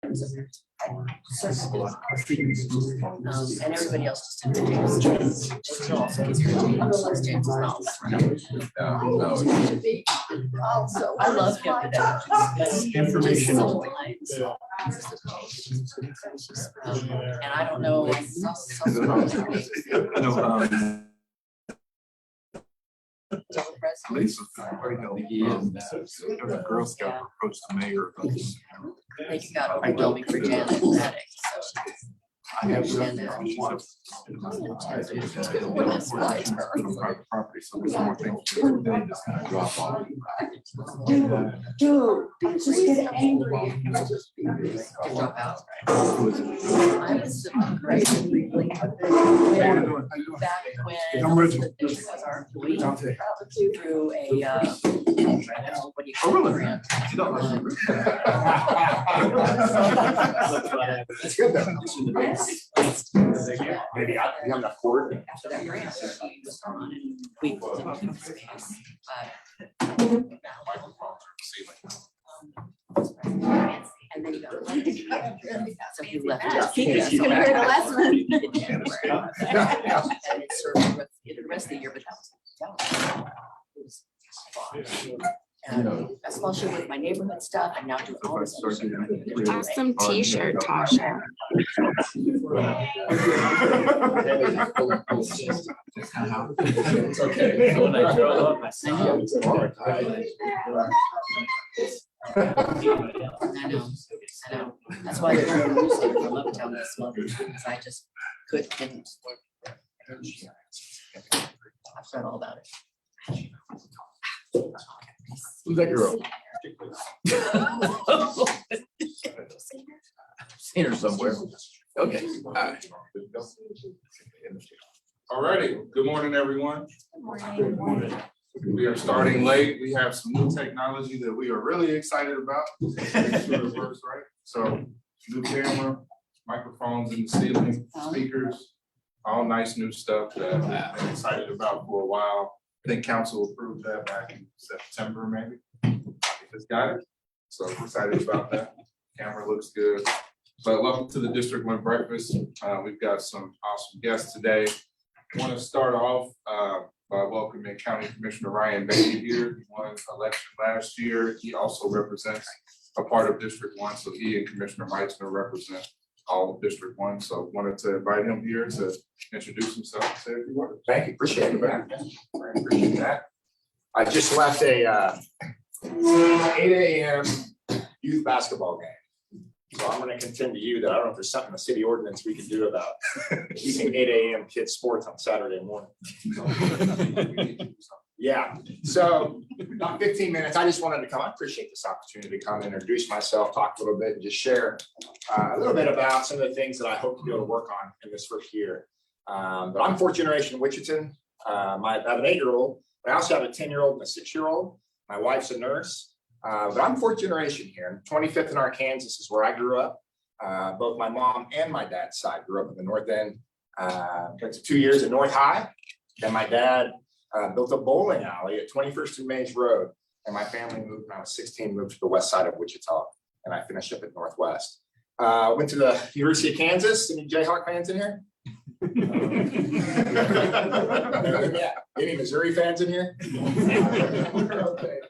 And everybody else just did James. Just also gets James mouth. I love him to death. Information. And I don't know. Lisa, the Girl Scout approached the mayor about this. They got overwhelming for Janet and Attic, so. I have And, private property, so there's more things they just kind of drop off. Dude, just get angry. Drop out. I was the great. Back when I'm ready. the district was our employee through a, what do you call it? Grant. That's good though. Maybe I haven't afforded. After that grant, he was gone and we didn't keep the space, but. And then he got elected. So he left. He's gonna hear the last one. And it served the rest of the year, but that was especially with my neighborhood stuff, I'm now doing all this other stuff. Awesome t-shirt, Tasha. It's okay. I know. I know. That's why they're losing from uptown this month, because I just didn't. I've read all about it. Who's that girl? Seen her somewhere. Okay. All righty. Good morning, everyone. We are starting late. We have some new technology that we are really excited about. Make sure it works right. So new camera, microphones in the ceiling, speakers, all nice new stuff that I've been excited about for a while. I think council approved that back in September, maybe. We just got it. So we're excited about that. Camera looks good. But welcome to the District 1 breakfast. We've got some awesome guests today. I want to start off by welcoming County Commissioner Ryan Bailey here. He won election last year. He also represents a part of District 1. So he and Commissioner Meitzner represent all of District 1. So wanted to invite him here to introduce himself and say a few words. Thank you. Appreciate it, man. I appreciate that. I just left a 8 a.m. youth basketball game. So I'm going to contend to you that I don't know if there's something in the city ordinance we can do about keeping 8 a.m. kids sports on Saturday morning. Yeah, so about 15 minutes. I just wanted to come. I appreciate this opportunity to come introduce myself, talk a little bit, and just share a little bit about some of the things that I hope to be able to work on in this first year. But I'm fourth generation Wichitan. I have an 8-year-old. I also have a 10-year-old and a 6-year-old. My wife's a nurse. But I'm fourth generation here. 25th in Arkansas is where I grew up. Both my mom and my dad's side grew up in the North End. Went to 2 years at North High. Then my dad built a bowling alley at 21st and Mays Road. And my family moved when I was 16, moved to the west side of Wichita. And I finished up at Northwest. Went to the University of Kansas. Any Jayhawk fans in here? Yeah. Any Missouri fans in here? Okay.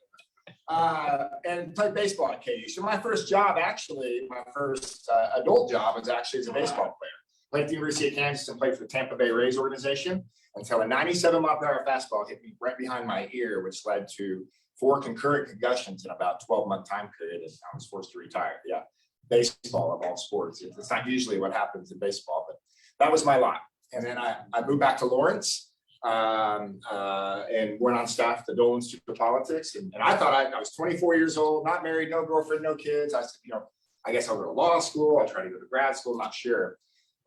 And played baseball at KU. So my first job, actually, my first adult job was actually as a baseball player. Played at the University of Kansas and played for the Tampa Bay Rays organization until a 97-mile-per-hour fastball hit me right behind my ear, which led to 4 concurrent concussions in about 12-month time period, and I was forced to retire. Yeah, baseball of all sports. It's not usually what happens in baseball, but that was my lot. And then I moved back to Lawrence and went on staff at the Dole Institute of Politics. And I thought I was 24 years old, not married, no girlfriend, no kids. I said, I guess I'll go to law school. I'll try to go to grad school, not sure.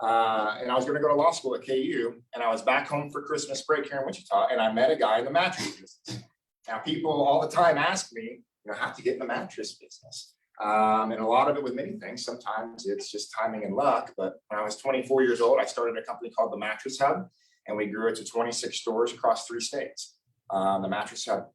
And I was going to go to law school at KU, and I was back home for Christmas break here in Wichita, and I met a guy in the mattress business. Now, people all the time ask me, how to get in the mattress business. And a lot of it with many things. Sometimes it's just timing and luck. But when I was 24 years old, I started a company called the Mattress Hub, and we grew it to 26 stores across 3 states. The Mattress Hub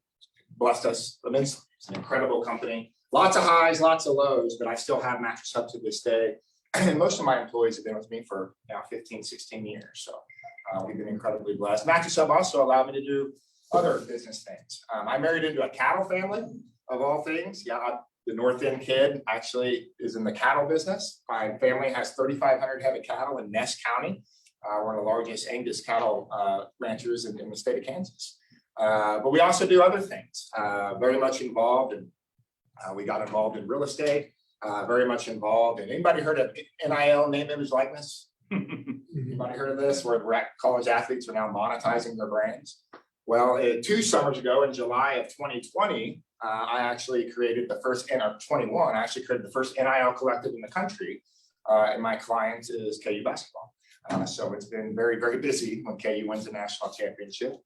blessed us immensely. It's an incredible company. Lots of highs, lots of lows, but I still have Mattress Hub to this day. And most of my employees have been with me for now 15, 16 years. So we've been incredibly blessed. Mattress Hub also allowed me to do other business things. I married into a cattle family of all things. Yeah, the North End kid actually is in the cattle business. My family has 3,500 head of cattle in Ness County. One of the largest Angus cattle ranchers in the state of Kansas. But we also do other things, very much involved in, we got involved in real estate, very much involved in, anybody heard of NIL, name, image, likeness? Anybody heard of this, where college athletes are now monetizing their brands? Well, 2 summers ago in July of 2020, I actually created the first, in 21, I actually created the first NIL collective in the country. And my client is KU basketball. So it's been very, very busy when KU wins the national championship.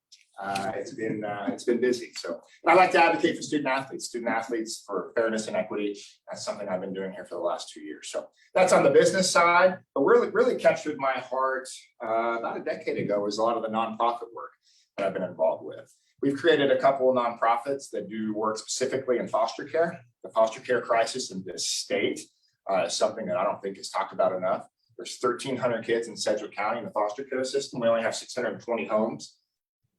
It's been busy. So I like to advocate for student athletes for fairness and equity. That's something I've been doing here for the last 2 years. So that's on the business side, but really captured my heart about a decade ago was a lot of the nonprofit work that I've been involved with. We've created a couple of nonprofits that do work specifically in foster care. The foster care crisis in this state is something that I don't think is talked about enough. There's 1,300 kids in Sedgwick County in the foster care system. We only have 620 homes.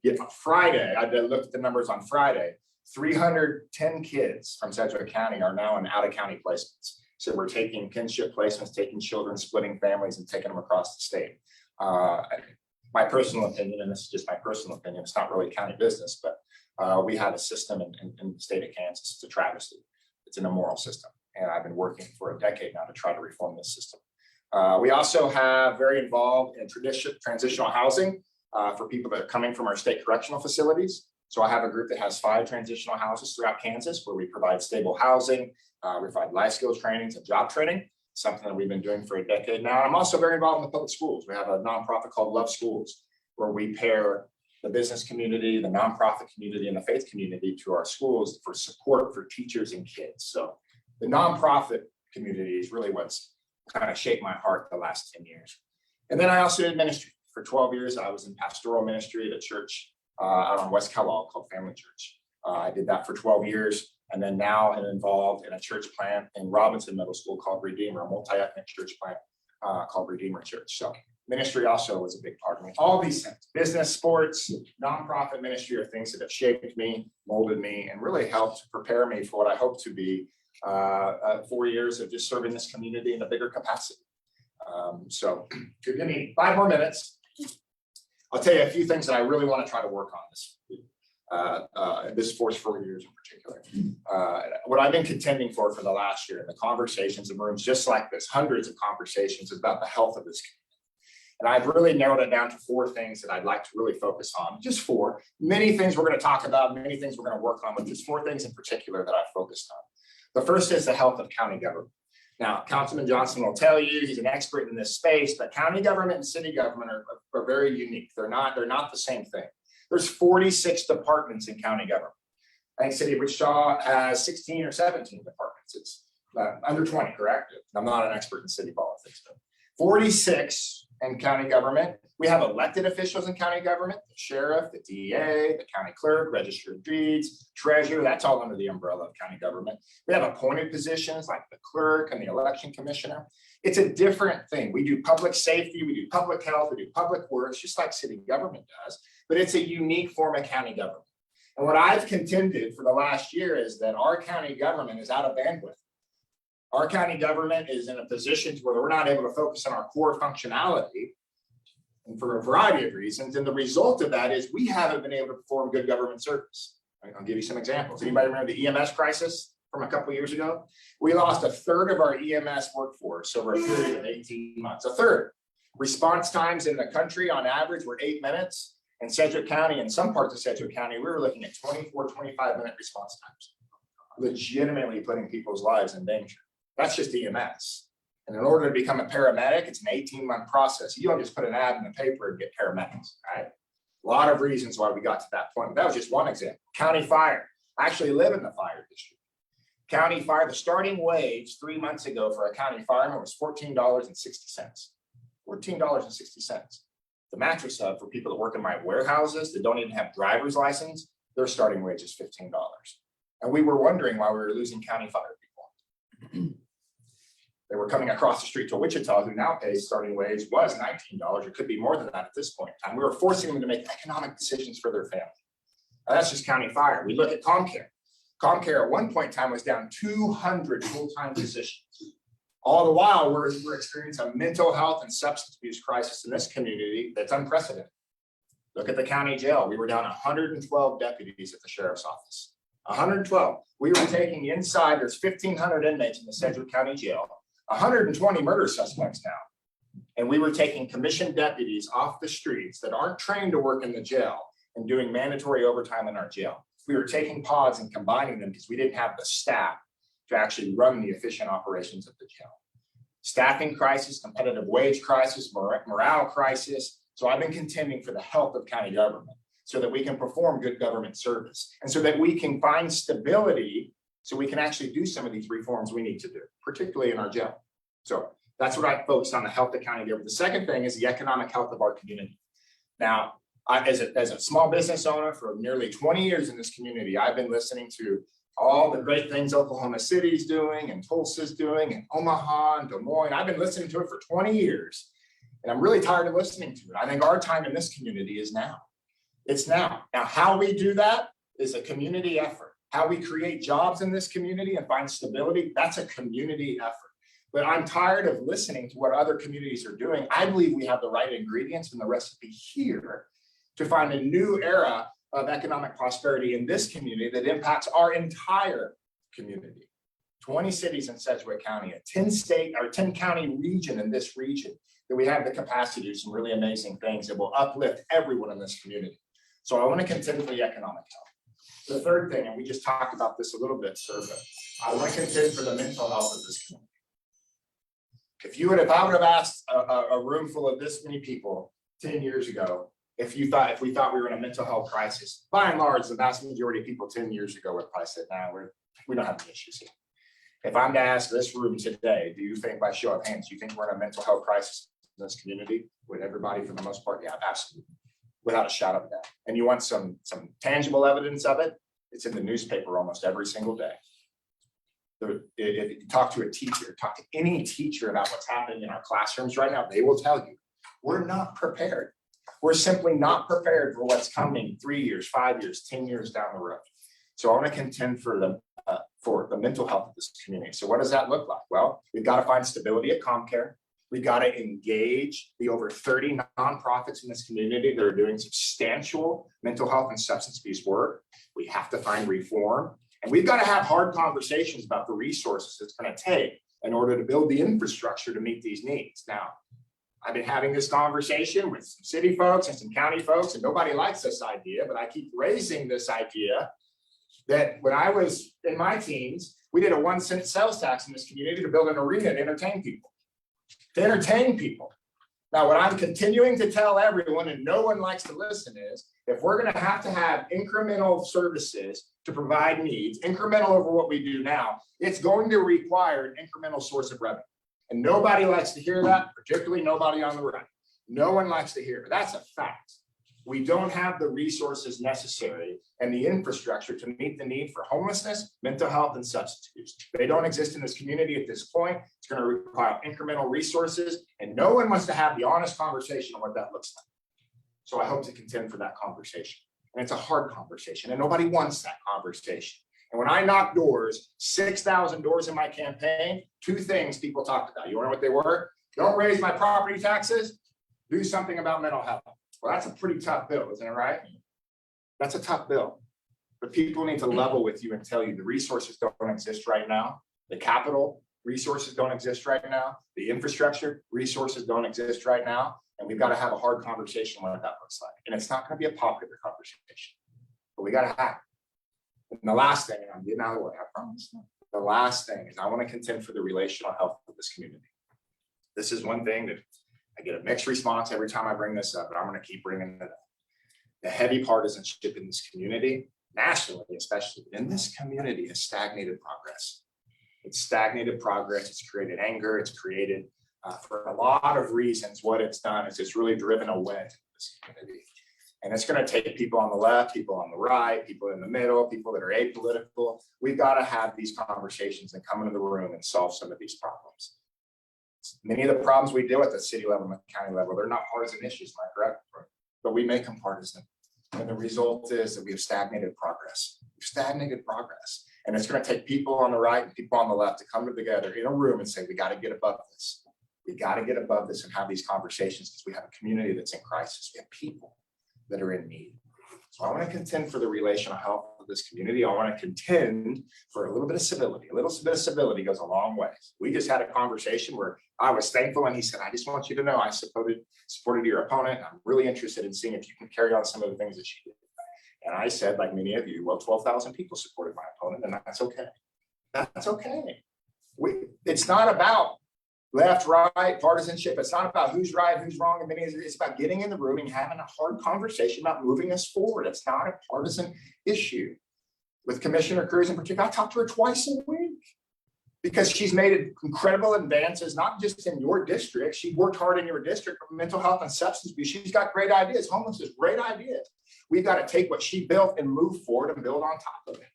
Yet on Friday, I looked at the numbers on Friday, 310 kids from Sedgwick County are now in out-of-county placements. So we're taking kinship placements, taking children, splitting families, and taking them across the state. My personal opinion, and this is just my personal opinion, it's not really county business, but we have a system in the state of Kansas. It's a travesty. It's an immoral system. And I've been working for a decade now to try to reform this system. We also have very involved in transitional housing for people that are coming from our state correctional facilities. So I have a group that has 5 transitional houses throughout Kansas where we provide stable housing, we provide life skills trainings and job training, something that we've been doing for a decade now. I'm also very involved in the public schools. We have a nonprofit called Love Schools, where we pair the business community, the nonprofit community, and the faith community to our schools for support for teachers and kids. So the nonprofit community is really what's kind of shaped my heart the last 10 years. And then I also did ministry. For 12 years, I was in pastoral ministry at a church out on West Kellogg called Family Church. I did that for 12 years. And then now I'm involved in a church plant in Robinson Middle School called Redeemer, a multi-ethnic church plant called Redeemer Church. So ministry also was a big part of me. All these things, business, sports, nonprofit ministry are things that have shaped me, molded me, and really helped prepare me for what I hope to be 4 years of just serving this community in a bigger capacity. So if you give me 5 more minutes, I'll tell you a few things that I really want to try to work on this first 4 years in particular. What I've been contending for the last year in the conversations in rooms just like this, hundreds of conversations is about the health of this community. And I've really narrowed it down to 4 things that I'd like to really focus on, just 4. Many things we're going to talk about, many things we're going to work on, but just 4 things in particular that I've focused on. The first is the health of county government. Now, Councilman Johnson will tell you he's an expert in this space, but county government and city government are very unique. They're not the same thing. There's 46 departments in county government. I think City of Wichita has 16 or 17 departments. It's under 20, correct? I'm not an expert in city politics, but 46 in county government. We have elected officials in county government, the sheriff, the DA, the county clerk, register of deeds, treasurer, that's all under the umbrella of county government. We have appointed positions like the clerk and the election commissioner. It's a different thing. We do public safety, we do public health, we do public works, just like city government does, but it's a unique form of county government. And what I've contended for the last year is that our county government is out of bandwidth. Our county government is in a position where we're not able to focus on our core functionality, and for a variety of reasons. And the result of that is we haven't been able to perform good government service. I'll give you some examples. Anybody remember the EMS crisis from a couple of years ago? We lost 1/3 of our EMS workforce over a period of 18 months, 1/3. Response times in the country on average were 8 minutes. In Sedgwick County, in some parts of Sedgwick County, we were looking at 24, 25-minute response times, legitimately putting people's lives in danger. That's just EMS. And in order to become a paramedic, it's an 18-month process. You don't just put an ad in the paper and get paramedics, right? A lot of reasons why we got to that point. That was just one example. County fire. I actually live in the fire district. County fire, the starting wage 3 months ago for a county fireman was $14.60. $14.60. The Mattress Hub, for people that work in my warehouses that don't even have driver's license, their starting wage is $15. And we were wondering why we were losing county fire people. They were coming across the street to Wichita, who now pays starting wage was $19. It could be more than that at this point in time. We were forcing them to make economic decisions for their family. Now, that's just county fire. We look at ComCare. ComCare at one point in time was down 200 full-time positions. All the while, we're experiencing a mental health and substance abuse crisis in this community that's unprecedented. Look at the county jail. We were down 112 deputies at the sheriff's office. 112. We were taking inside, there's 1,500 inmates in the Sedgwick County Jail, 120 murder suspects now. And we were taking commissioned deputies off the streets that aren't trained to work in the jail and doing mandatory overtime in our jail. We were taking pods and combining them because we didn't have the staff to actually run the efficient operations of the jail. Staffing crisis, competitive wage crisis, morale crisis. So I've been contending for the health of county government so that we can perform good government service and so that we can find stability so we can actually do some of these reforms we need to do, particularly in our jail. So that's what I focus on, the health of county government. The second thing is the economic health of our community. Now, as a small business owner for nearly 20 years in this community, I've been listening to all the great things Oklahoma City's doing and Tulsa's doing and Omaha and Des Moines. I've been listening to it for 20 years and I'm really tired of listening to it. I think our time in this community is now. It's now. Now, how we do that is a community effort. How we create jobs in this community and find stability, that's a community effort. But I'm tired of listening to what other communities are doing. I believe we have the right ingredients and the recipe here to find a new era of economic prosperity in this community that impacts our entire community. 20 cities in Sedgwick County, a 10 county region in this region, that we have the capacity to do some really amazing things that will uplift everyone in this community. So I want to contend for the economic health. The third thing, and we just talked about this a little bit, sir, but I want to contend for the mental health of this community. If I would have asked a room full of this many people 10 years ago, if we thought we were in a mental health crisis, by and large, the vast majority of people 10 years ago would probably say, "Nah, we don't have any issues here." If I'm to ask this room today, do you think, by show of hands, do you think we're in a mental health crisis in this community? Would everybody, for the most part? Yeah, absolutely, without a shadow of doubt. And you want some tangible evidence of it? It's in the newspaper almost every single day. If you talk to a teacher, talk to any teacher about what's happening in our classrooms right now, they will tell you, we're not prepared. We're simply not prepared for what's coming 3 years, 5 years, 10 years down the road. So I want to contend for the mental health of this community. So what does that look like? Well, we've got to find stability at ComCare. We've got to engage the over 30 nonprofits in this community that are doing substantial mental health and substance abuse work. We have to find reform. And we've got to have hard conversations about the resources it's going to take in order to build the infrastructure to meet these needs. Now, I've been having this conversation with some city folks and some county folks, and nobody likes this idea, but I keep raising this idea that when I was in my teens, we did a 1-cent sales tax in this community to build an arena to entertain people. Now, what I'm continuing to tell everyone, and no one likes to listen, is if we're going to have incremental services to provide needs, incremental over what we do now, it's going to require an incremental source of revenue. And nobody likes to hear that, particularly nobody on the right. No one likes to hear it. That's a fact. We don't have the resources necessary and the infrastructure to meet the need for homelessness, mental health, and substance abuse. They don't exist in this community at this point. It's going to require incremental resources, and no one wants to have the honest conversation on what that looks like. So I hope to contend for that conversation. And it's a hard conversation, and nobody wants that conversation. And when I knocked doors, 6,000 doors in my campaign, 2 things people talked about. You want to know what they were? Don't raise my property taxes. Do something about mental health. Well, that's a pretty tough bill, isn't it right? That's a tough bill. But people need to level with you and tell you the resources don't exist right now. The capital resources don't exist right now. The infrastructure resources don't exist right now. And we've got to have a hard conversation on what that looks like. And it's not going to be a popular conversation, but we got to have it. And the last thing, and I'm getting out of the way, I promise. The last thing is I want to contend for the relational health of this community. This is one thing that I get a mixed response every time I bring this up, but I'm going to keep bringing it up. The heavy partisanship in this community, nationally especially, in this community has stagnated progress. It's stagnated progress. It's created anger. It's created, for a lot of reasons, what it's done is it's really driven away this community. And it's gonna take people on the left, people on the right, people in the middle, people that are apolitical. We've got to have these conversations and come into the room and solve some of these problems. Many of the problems we deal with at the city level and the county level, they're not partisan issues, am I correct? But we make them partisan. And the result is that we have stagnated progress. We've stagnated progress. And it's going to take people on the right and people on the left to come together in a room and say, we got to get above this. We got to get above this and have these conversations because we have a community that's in crisis. We have people that are in need. So I want to contend for the relational health of this community. I want to contend for a little bit of civility. A little bit of civility goes a long way. We just had a conversation where I was thankful and he said, I just want you to know I supported your opponent. I'm really interested in seeing if you can carry on some of the things that she did. And I said, like many of you, well, 12,000 people supported my opponent, and that's okay. That's okay. It's not about left, right, partisanship. It's not about who's right, who's wrong. And it's about getting in the room and having a hard conversation about moving us forward. It's not a partisan issue. With Commissioner Cruz in particular, I talk to her twice a week because she's made incredible advances, not just in your district. She worked hard in your district for mental health and substance abuse. She's got great ideas. Homelessness, great ideas. We've got to take what she built and move forward and build on top of it.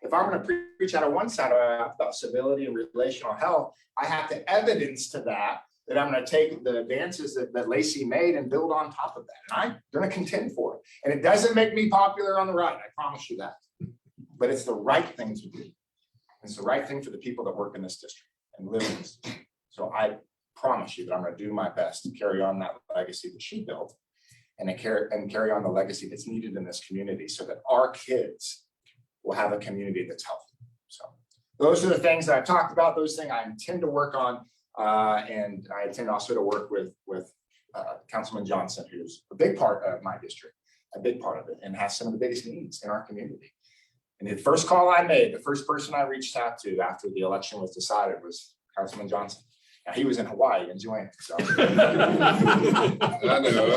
If I'm going to preach out of one side about civility and relational health, I have to evidence to that I'm going to take the advances that Lacey made and build on top of that. And I'm going to contend for it. And it doesn't make me popular on the right. I promise you that. But it's the right thing to do. It's the right thing for the people that work in this district and live in this district. So I promise you that I'm going to do my best to carry on that legacy that she built and carry on the legacy that's needed in this community so that our kids will have a community that's healthy. So those are the things that I've talked about. Those things I intend to work on. And I intend also to work with Councilman Johnson, who's a big part of my district, a big part of it, and has some of the biggest needs in our community. And the first call I made, the first person I reached out to after the election was decided was Councilman Johnson. Now, he was in Hawaii enjoying it. So. I know.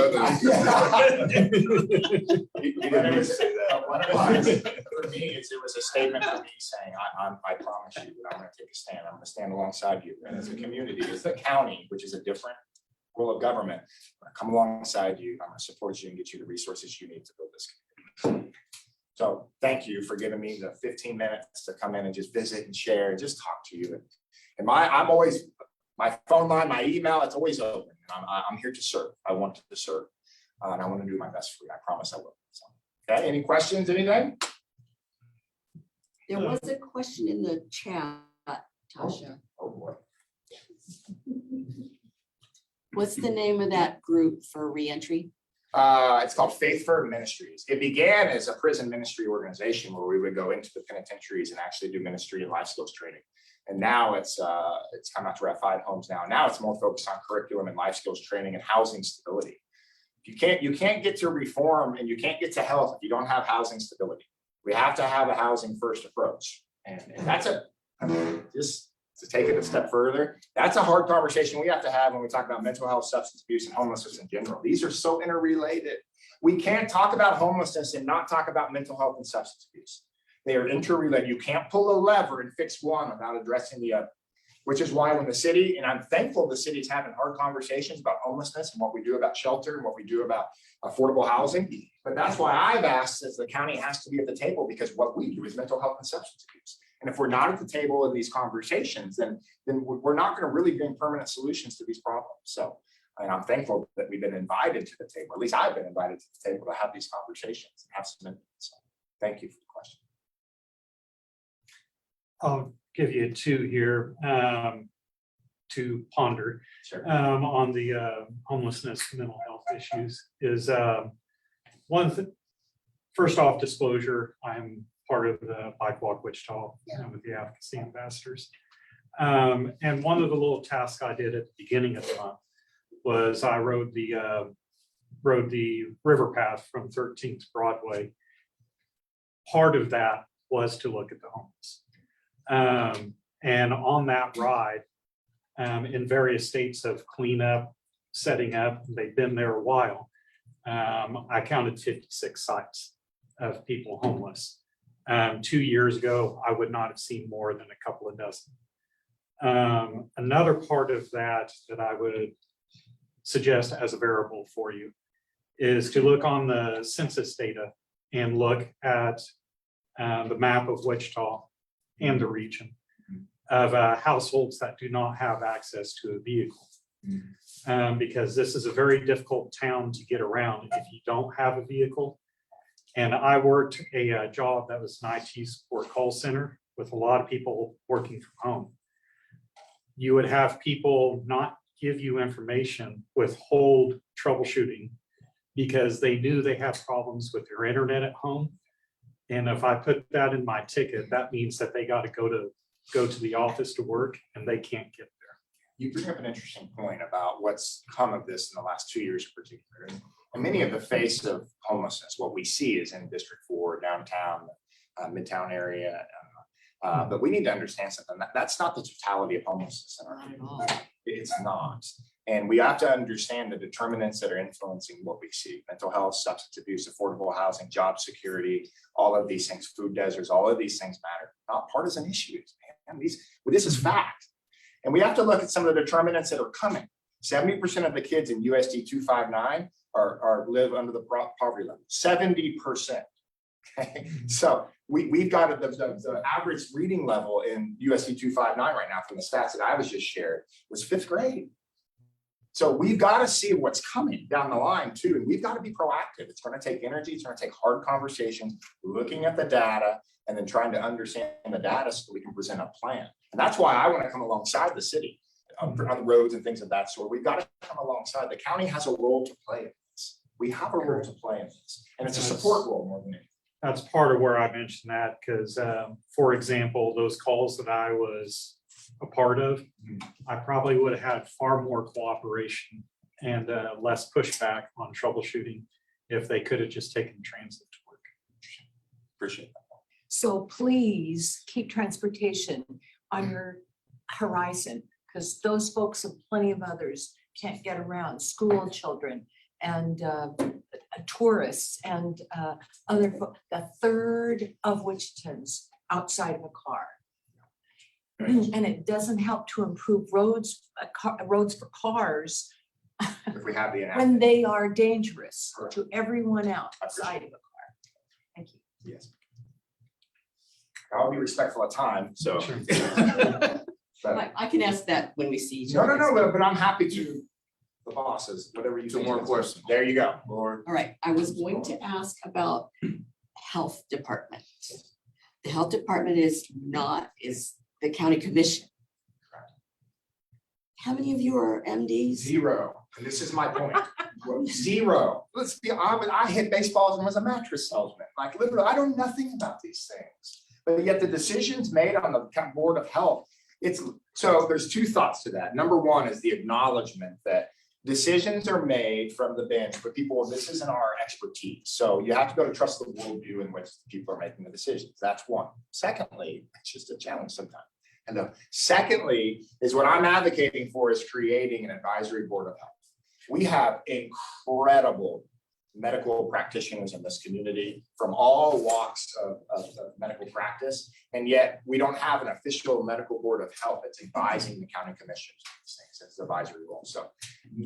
He didn't say that. What it was, for me, it was a statement for me saying, I promise you that I'm going to take a stand. I'm going to stand alongside you. And as a community, as the county, which is a different role of government, I'm going to come alongside you. I'm going to support you and get you the resources you need to build this community. So thank you for giving me the 15 minutes to come in and just visit and share and just talk to you. And my phone line, my email, it's always open. I'm here to serve. I want to serve. And I want to do my best for you. I promise I will. So, okay, any questions, anything? There was a question in the chat, Tasha. Oh, boy. What's the name of that group for reentry? It's called Faith for Ministries. It began as a prison ministry organization where we would go into the penitentiaries and actually do ministry and life skills training. And now it's come out to we're at 5 homes now. Now it's more focused on curriculum and life skills training and housing stability. You can't get to reform and you can't get to health if you don't have housing stability. We have to have a housing first approach. And that's just to take it a step further, that's a hard conversation we have to have when we talk about mental health, substance abuse, and homelessness in general. These are so interrelated. We can't talk about homelessness and not talk about mental health and substance abuse. They are interrelated. You can't pull a lever and fix one without addressing the other, which is why when the city, and I'm thankful the city's having hard conversations about homelessness and what we do about shelter and what we do about affordable housing. But that's why I've asked that the county has to be at the table, because what we do is mental health and substance abuse. And if we're not at the table in these conversations, then we're not going to really bring permanent solutions to these problems. So, and I'm thankful that we've been invited to the table. At least I've been invited to the table to have these conversations and have some input. So thank you for the question. I'll give you 2 here to ponder. Sure. On the homelessness, mental health issues is first off, disclosure, I'm part of the Bike Walk Wichita with the advocacy ambassadors. And one of the little tasks I did at the beginning of the month was I rode the river path from 13th Broadway. Part of that was to look at the homeless. And on that ride, in various states of cleanup, setting up, they've been there a while. I counted 56 sites of people homeless. 2 years ago, I would not have seen more than a couple of dozen. Another part of that I would suggest as a variable for you is to look on the census data and look at the map of Wichita and the region of households that do not have access to a vehicle. Because this is a very difficult town to get around if you don't have a vehicle. And I worked a job that was an IT support call center with a lot of people working from home. You would have people not give you information, withhold troubleshooting because they knew they had problems with their internet at home. And if I put that in my ticket, that means that they got to go to the office to work and they can't get there. You bring up an interesting point about what's come of this in the last 2 years in particular. And many of the face of homelessness, what we see is in District 4, downtown, Midtown area. But we need to understand something. That's not the totality of homelessness in our Not at community. all. It's not. And we have to understand the determinants that are influencing what we see: mental health, substance abuse, affordable housing, job security, all of these things, food deserts, all of these things matter. Not partisan issues, man. This is fact. And we have to look at some of the determinants that are coming. 70% of the kids in USD 259 live under the poverty level. 70%. Okay, so we've got the average reading level in USD 259 right now from the stats that I was just shared was 5th grade. So we've got to see what's coming down the line too, and we've got to be proactive. It's going to take energy. It's going to take hard conversations, looking at the data, and then trying to understand the data so we can present a plan. And that's why I want to come alongside the city on the roads and things of that sort. We've got to come alongside. The county has a role to play in this. We have a role to play in this, and it's a support role more than anything. That's part of where I mentioned that because, for example, those calls that I was a part of, I probably would have had far more cooperation and less pushback on troubleshooting if they could have just taken transit to work. Appreciate that. So please keep transportation on your horizon, because those folks and plenty of others can't get around, school children and tourists and other, the third of Wichitans outside of a car. And it doesn't help to improve roads for cars If we have the when enactment, they are dangerous Correct. to everyone outside of a car. Thank you. yes. I'll be respectful of time, so. Sure. But- I can ask that when we see each No, other. but I'm happy to, the bosses, whatever you. Two think more is- questions. There you go. Lord. All right, I was going to ask about health department. The health department is the county commission. How many of you are MDs? 0, and this is my point. 0. Let's be honest, I hit baseballs and was a mattress salesman. Like literally, I know nothing about these things. But yet the decisions made on the Board of Health, so there's 2 thoughts to that. Number 1 is the acknowledgement that decisions are made from the bench, but this isn't our expertise. So you have to go to trust the worldview in which people are making the decisions. That's one. Secondly, it's just a challenge sometimes. And secondly is what I'm advocating for is creating an advisory board of health. We have incredible medical practitioners in this community from all walks of medical practice. And yet we don't have an official medical board of health that's advising the county commissioners on these things. It's an advisory role. So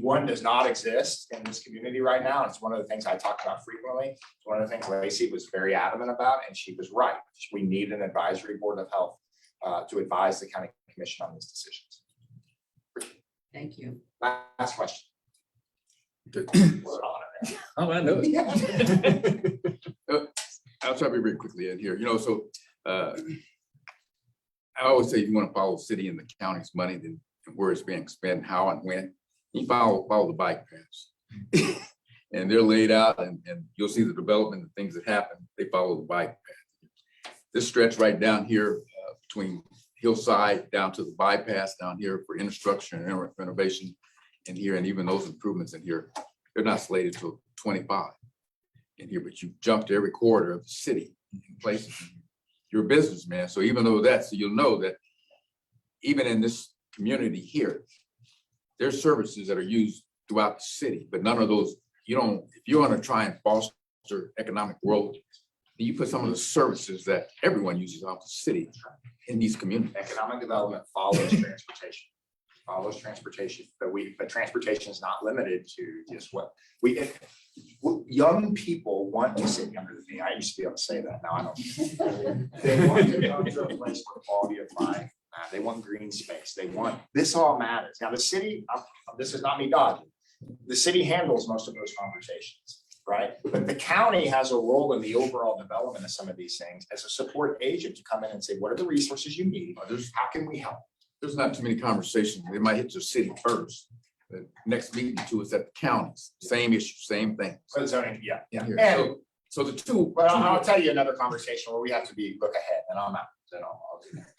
one does not exist in this community right now. It's one of the things I talk about frequently. It's one of the things Lacey was very adamant about, and she was right. We need an advisory board of health to advise the county commission on these decisions. Thank you. Last question. We're on it. Oh, I know. Yeah. I'll try to be very quickly in here, so I always say if you want to follow the city and the county's money, then where it's being spent, how and when, you follow the bike paths. And they're laid out and you'll see the development and things that happen, they follow the bike path. This stretch right down here between Hillside down to the bypass down here for infrastructure and renovation in here, and even those improvements in here, they're not slated till 25 in here, but you jump to every corridor of the city in places. You're a businessman, so even though so you'll know that even in this community here, there's services that are used throughout the city, but none of those, if you want to try and foster economic growth, you put some of the services that everyone uses out the city in these communities. Economic development follows transportation. follows transportation, but transportation is not limited to just what young people want to sit younger than me. I used to be able to say that. Now I don't. They want to come to a place for quality of life. They want green space. This all matters. Now, the city, this is not me dodging. The city handles most of those conversations, right? But the county has a role in the overall development of some of these things as a support agent to come in and say, what are the resources you need? How can we help? There's not too many conversations. They might hit the city first. The next meeting too is at the counties, same issue, same thing. But zoning, yeah. Here. And- So the two. Well, I'll tell you another conversation where we have to look ahead, and I'm out, then I'll do that.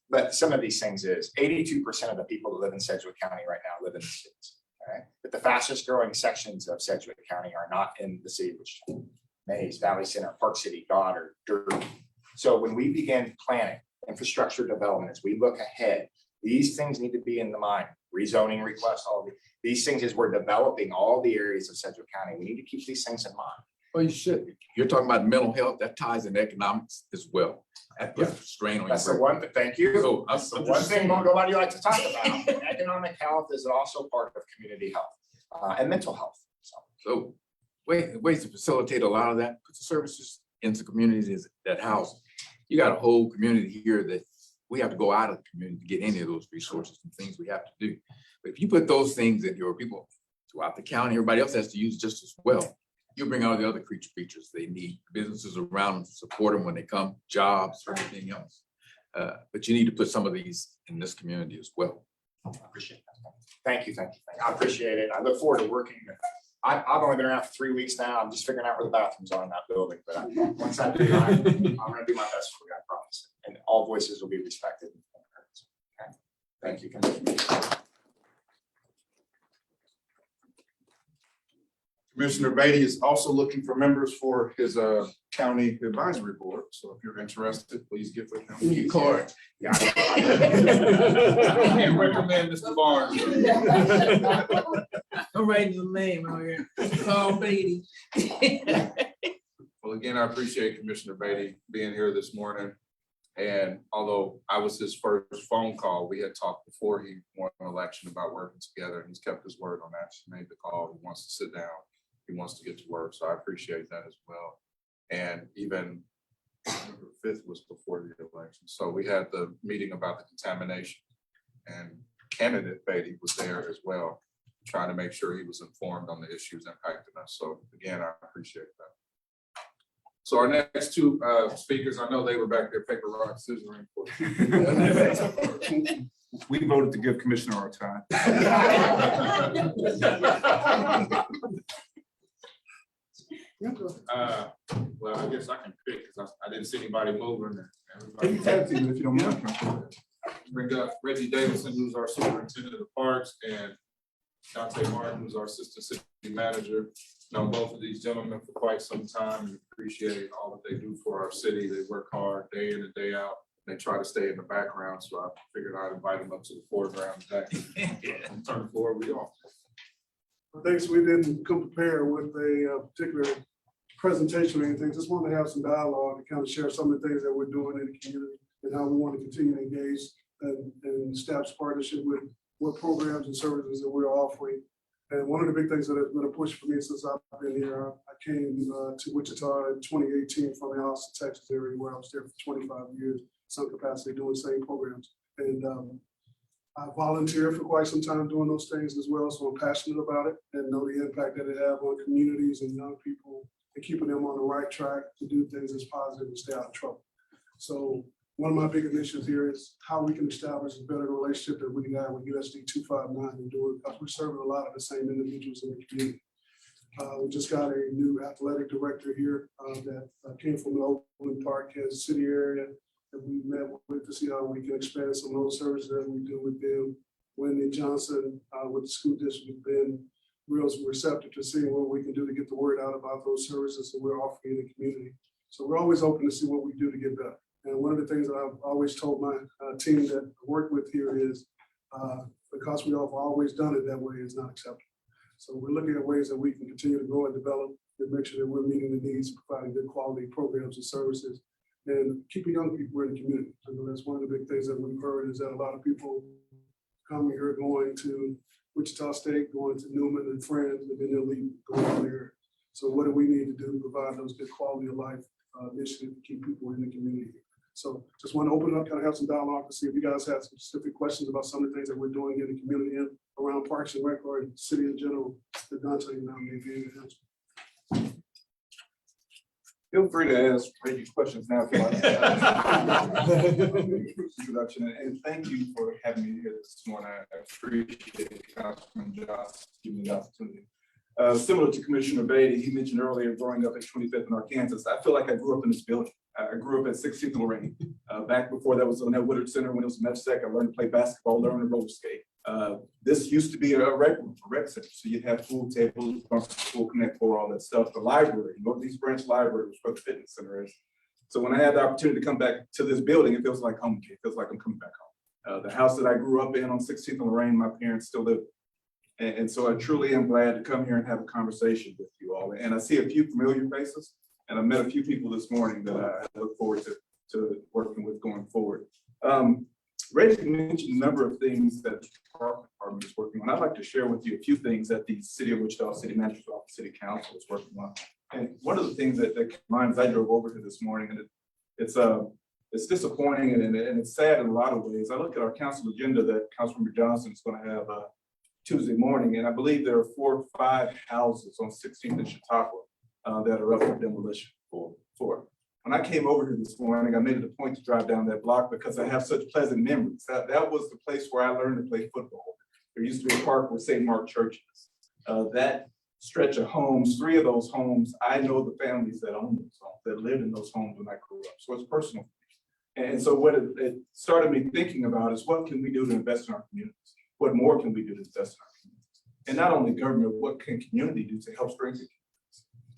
But some of these things is 82% of the people that live in Sedgwick County right now live in the cities. All right, but the fastest growing sections of Sedgwick County are not in the city, which Mays, Valley Center, Park City, Goddard, Derby. So when we begin planning infrastructure development, as we look ahead, these things need to be in the mind. Rezoning requests, all of these things as we're developing all the areas of Sedgwick County. We need to keep these things in mind. Well, you should. You're talking about mental health, that ties in economics as well. That puts a strain on. That's the your one, thank you. So That's the one thing nobody likes to talk about. Economic health is also part of community health and mental health. So ways to facilitate a lot of that, put the services into communities that house. You got a whole community here that we have to go out of the community to get any of those resources and things we have to do. But if you put those things that your people throughout the county, everybody else has to use just as well. You bring all the other features they need, businesses around them to support them when they come, jobs, everything else. But you need to put some of these in this community as well. I appreciate that. Thank you. I appreciate it. I look forward to working. I've only been around for 3 weeks now. I'm just figuring out where the bathrooms are in that building. But once I do, I'm going to do my best for you, I promise. And all voices will be respected. Okay. Thank you. Commissioner Beatty is also looking for members for his county advisory board. So if you're interested, please get with him. Your card. Yeah. I can't recommend Mr. Barnes. I'm writing your name out here. Carl Beatty. Well, again, I appreciate Commissioner Beatty being here this morning. And although I was his first phone call, we had talked before he won an election about working together. He's kept his word on that. He made the call. He wants to sit down. He wants to get to work. So I appreciate that as well. And even November 5th was before the election. So we had the meeting about the contamination, and candidate Beatty was there as well, trying to make sure he was informed on the issues impacting us. So again, I appreciate that. So our next two speakers, I know they were back there paper, rock, scissoring. We voted to give Commissioner our time. Well, I guess I can pick because I didn't see anybody moving. Take your tag team if you don't mind. Bring up Reggie Davidson, who's our superintendent of parks, and Dante Martin, who's our assistant city manager. Know both of these gentlemen for quite some time and appreciate all that they do for our city. They work hard day in and day out. They try to stay in the background, so I figured I'd invite them up to the foreground today. Turn the floor over to y'all. Thanks, we didn't come prepared with a particular presentation or anything. Just wanted to have some dialogue to kind of share some of the things that we're doing in the community and how we want to continue to engage and establish partnership with what programs and services that we're offering. And one of the big things that has been a push for me since I've been here, I came to Wichita in 2018 from the Austin, Texas area, where I was there for 25 years, some capacity doing the same programs. And I volunteered for quite some time doing those things as well, so I'm passionate about it and know the impact that it has on communities and young people and keeping them on the right track to do things that's positive and stay out of trouble. So one of my big initiatives here is how we can establish a better relationship that we have with USD 259 and do it because we're serving a lot of the same individuals in the community. We just got a new athletic director here that came from the Oakland Park, Kansas City area that we met with to see how we can expand some of those services that we do with them. Wendy Johnson with the school district has been real receptive to seeing what we can do to get the word out about those services that we're offering in the community. So we're always open to see what we do to get better. And one of the things that I've always told my team that I work with here is because we have always done it that way is not acceptable. So we're looking at ways that we can continue to grow and develop and make sure that we're meeting the needs, providing good quality programs and services, and keeping young people in the community. I know that's one of the big things that we've heard is that a lot of people coming here, going to Wichita State, going to Newman and Friends, and then they'll leave, going there. So what do we need to do to provide those good quality of life initiatives to keep people in the community? So just want to open up, kind of have some dialogue to see if you guys have some specific questions about some of the things that we're doing in the community and around Parks and Rec or the city in general. That Dante and I may be able to answer. Feel free to ask Reggie questions now. If you like. Introduction, and thank you for having me here this morning. I appreciate Councilman Johnson giving me the opportunity. Similar to Commissioner Beatty, he mentioned earlier growing up at 25th and Arkansas. I feel like I grew up in this building. I grew up at 16th and Lorraine. Back before that was on that Woodard Center when it was MEVSEC, I learned to play basketball, learned to roller skate. This used to be a rec center, so you'd have pool tables, pool connect for all that stuff. The library, Northeast Branch Library was where the fitness center is. So when I had the opportunity to come back to this building, it feels like home. It feels like I'm coming back home. The house that I grew up in on 16th and Lorraine, my parents still live. And so I truly am glad to come here and have a conversation with you all. And I see a few familiar faces, and I met a few people this morning that I look forward to working with going forward. Reggie mentioned a number of things that the department is working on. I'd like to share with you a few things that the City of Wichita City Manager's Office, City Council is working on. And one of the things that came to mind as I drove over here this morning, and it's disappointing and it's sad in a lot of ways. I look at our council agenda that Councilmember Johnson is going to have Tuesday morning, and I believe there are 4 or 5 houses on 16th and Chautauqua that are up for demolition for. When I came over here this morning, I made it a point to drive down that block because I have such pleasant memories. That was the place where I learned to play football. There used to be a park where St. Mark Church is. That stretch of homes, 3 of those homes, I know the families that own those homes, that lived in those homes when I grew up. So it's personal. And so what it started me thinking about is what can we do to invest in our communities? What more can we do to invest in our communities? And not only government, what can community do to help strengthen communities?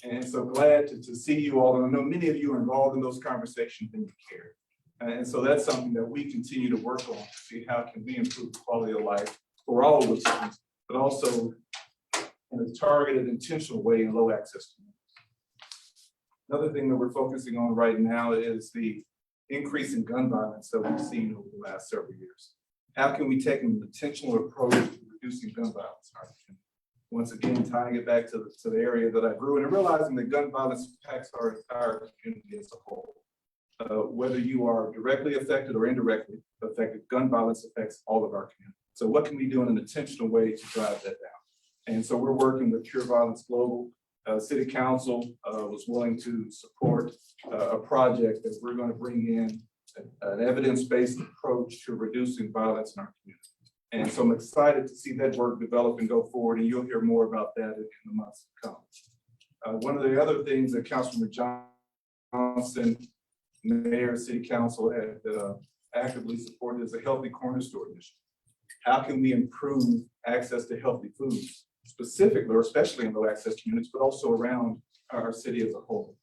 And so glad to see you all. And I know many of you are involved in those conversations and you care. And so that's something that we continue to work on to see how can we improve the quality of life for all of us, but also in a targeted, intentional way in low access communities. Another thing that we're focusing on right now is the increase in gun violence that we've seen over the last several years. How can we take an intentional approach to reducing gun violence in our community? Once again, tying it back to the area that I grew in and realizing that gun violence impacts our entire community as a whole. Whether you are directly affected or indirectly affected, gun violence affects all of our community. So what can we do in an intentional way to drive that down? And so we're working with Cure Violence Global. City Council was willing to support a project that we're going to bring in an evidence-based approach to reducing violence in our community. And so I'm excited to see that work develop and go forward, and you'll hear more about that in the months to come. One of the other things that Councilman Johnson, Mayor, City Council had actively supported is a healthy corner store initiative. How can we improve access to healthy foods, specifically or especially in low access communities, but also around our city as a whole?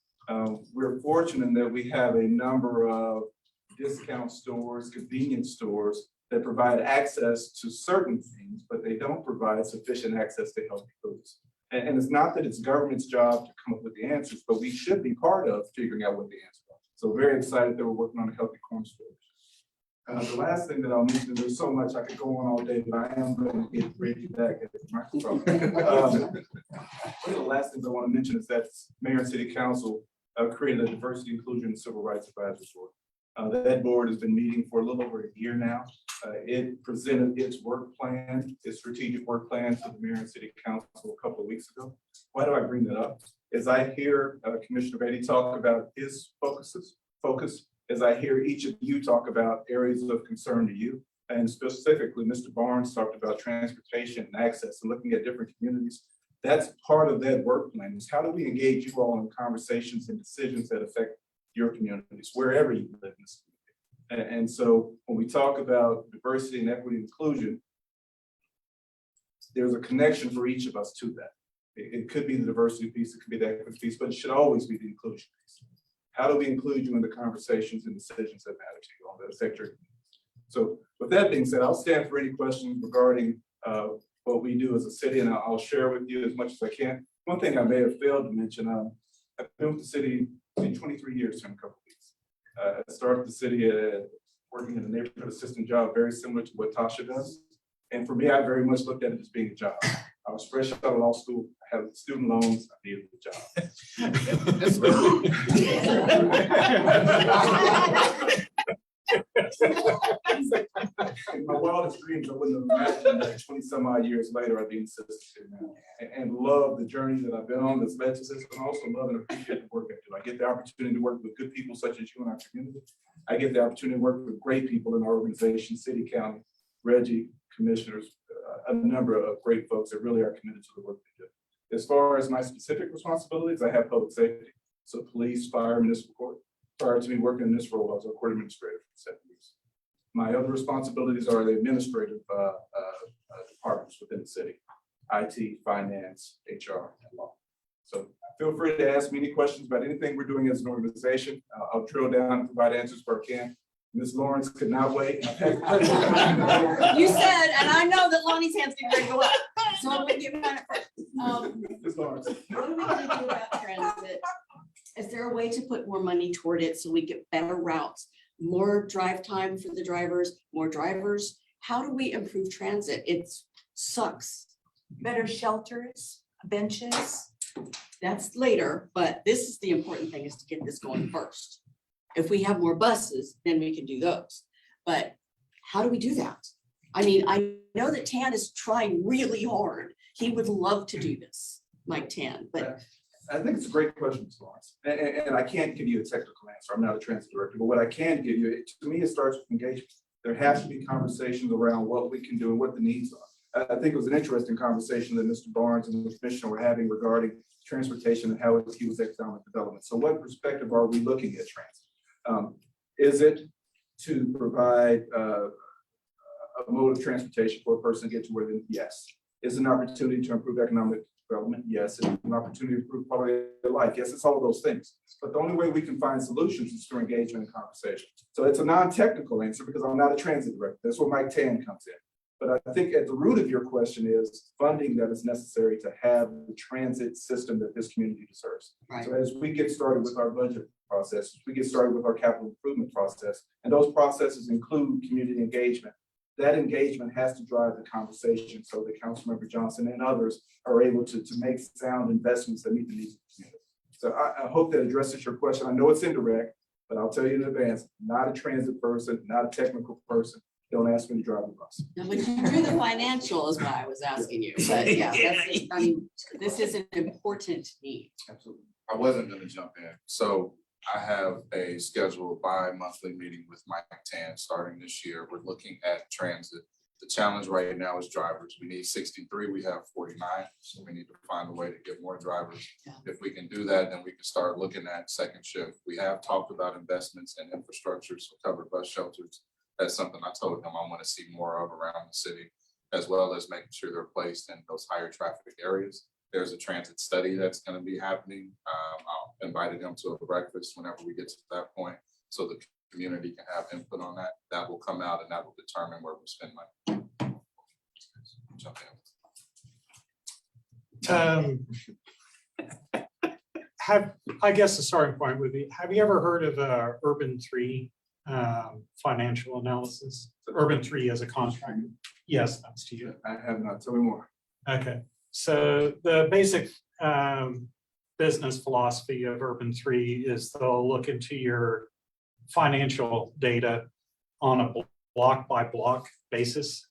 We're fortunate in that we have a number of discount stores, convenience stores that provide access to certain things, but they don't provide sufficient access to healthy foods. And it's not that it's government's job to come up with the answers, but we should be part of figuring out what the answers are. So very excited that we're working on a healthy corner store. The last thing that I'll mention, there's so much I could go on all day, but I am going to get Reggie back at the microphone. One of the last things I want to mention is that Mayor and City Council created a Diversity, Inclusion, and Civil Rights Advisory Board. That board has been meeting for a little over a year now. It presented its work plan, its strategic work plan to the Mayor and City Council a couple of weeks ago. Why do I bring that up? As I hear Commissioner Beatty talk about his focus, as I hear each of you talk about areas of concern to you, and specifically Mr. Barnes talked about transportation and access and looking at different communities. That's part of that work plan is how do we engage you all in conversations and decisions that affect your communities, wherever you live in this community. And so when we talk about diversity and equity and inclusion, there's a connection for each of us to that. It could be the diversity piece, it could be the equity piece, but it should always be the inclusion piece. How do we include you in the conversations and decisions that matter to you all that affect your community? So with that being said, I'll stand for any questions regarding what we do as a city, and I'll share with you as much as I can. One thing I may have failed to mention, I've been with the city 23 years in a couple of weeks. I started the city working in a neighborhood assistant job very similar to what Tasha does. And for me, I very much looked at it as being a job. I was fresh out of law school, I had student loans, I needed a job. In my wildest dreams, I wouldn't have imagined that 20 some odd years later, I'd be in assistant here now. And love the journey that I've been on that's led to this, and also love and appreciate the work I do. I get the opportunity to work with good people such as you in our community. I get the opportunity to work with great people in our organization, city, county, Reggie, commissioners, a number of great folks that really are committed to the work they do. As far as my specific responsibilities, I have public safety, so police, fire, municipal court. Prior to me working in this role, I was a court administrator for 7 years. My other responsibilities are the administrative departments within the city, IT, finance, HR, and law. So feel free to ask me any questions about anything we're doing as an organization. I'll drill down and provide answers where I can. Ms. Lawrence could not wait. You said, and I know that Lonnie's hand's getting ready to go up, so I'm gonna give you that first. Ms. Lawrence. What are we gonna do about transit? Is there a way to put more money toward it so we get better routes, more drive time for the drivers, more drivers? How do we improve transit? It sucks. Better shelters, benches. That's later, but this is the important thing, is to get this going first. If we have more buses, then we can do those. But how do we do that? I mean, I know that Tan is trying really hard. He would love to do this, Mike Tan, but I think it's a great question, Ms. Lawrence. And I can't give you a technical answer. I'm not a transit director, but what I can give you, to me, it starts with engagement. There has to be conversations around what we can do and what the needs are. I think it was an interesting conversation that Mr. Barnes and the commissioner were having regarding transportation and how it fuels economic development. So what perspective are we looking at transit? Is it to provide a mode of transportation for a person to get to where they, yes. Is it an opportunity to improve economic development? Yes. It's an opportunity to improve quality of their life. Yes, it's all of those things. But the only way we can find solutions is through engagement and conversation. So it's a non-technical answer because I'm not a transit director. That's where Mike Tan comes in. But I think at the root of your question is funding that is necessary to have the transit system that this community deserves. Right. So as we get started with our budget process, we get started with our capital improvement process, and those processes include community engagement. That engagement has to drive the conversation so that Councilmember Johnson and others are able to make sound investments that meet the needs of the community. So I hope that addresses your question. I know it's indirect, but I'll tell you in advance, not a transit person, not a technical person. Don't ask me to drive the bus. now, when you do the financial is what I was asking you, but yeah, that's, I mean, this is an important need. Absolutely. I wasn't gonna jump in, so I have a scheduled bi-monthly meeting with Mike Tan starting this year. We're looking at transit. The challenge right now is drivers. We need 63, we have 49, so we need to find a way to get more drivers. Yeah. If we can do that, then we can start looking at second shift. We have talked about investments in infrastructure, so covered bus shelters. That's something I told them I want to see more of around the city, as well as making sure they're placed in those higher traffic areas. There's a transit study that's going to be happening. I'll invite them to a breakfast whenever we get to that point, so the community can have input on that. That will come out and that will determine where we spend money. Jump in. I guess the starting point would be, have you ever heard of Urban 3 financial analysis? Urban 3 as a contract? Yes, that's to you. I have not. Tell me more. Okay, so the basic business philosophy of Urban 3 is they'll look into your financial data on a block by block basis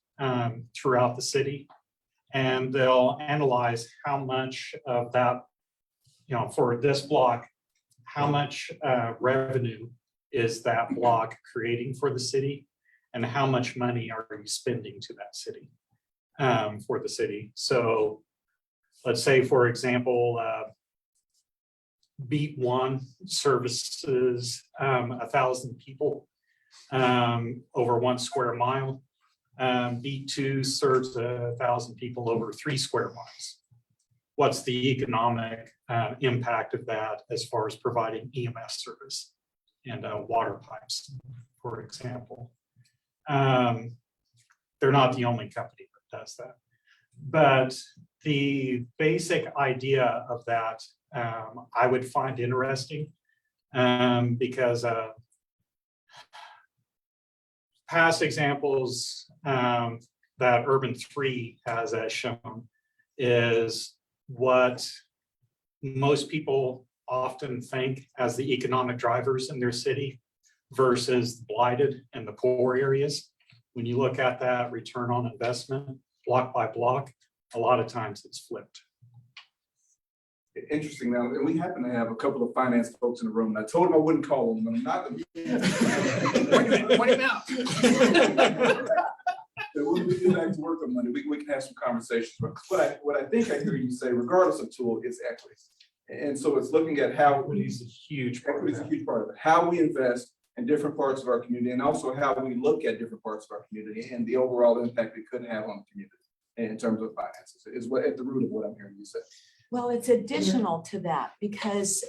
throughout the city. And they'll analyze how much of that, you know, for this block, how much revenue is that block creating for the city, and how much money are you spending to that city for the city. So let's say, for example, Beat 1 services 1,000 people over 1 square mile. Beat 2 serves 1,000 people over 3 square miles. What's the economic impact of that as far as providing EMS service and water pipes, for example? They're not the only company that does that. But the basic idea of that I would find interesting because past examples, that Urban 3 has as shown is what most people often think as the economic drivers in their city versus the blighted and the poor areas. When you look at that return on investment, block by block, a lot of times it's flipped. Interesting now, and we happen to have a couple of finance folks in the room, and I told them I wouldn't call them, and I'm not. Point him out. That when we get back to work on Monday, we can have some conversations, but what I think I hear you say, regardless of tool, is equity. And so it's looking at how. Equity is a huge part of Equity is a that. huge part of it, how we invest in different parts of our community, and also how we look at different parts of our community and the overall impact it could have on the community in terms of finances, is what at the root of what I'm hearing you say. Well, it's additional to that because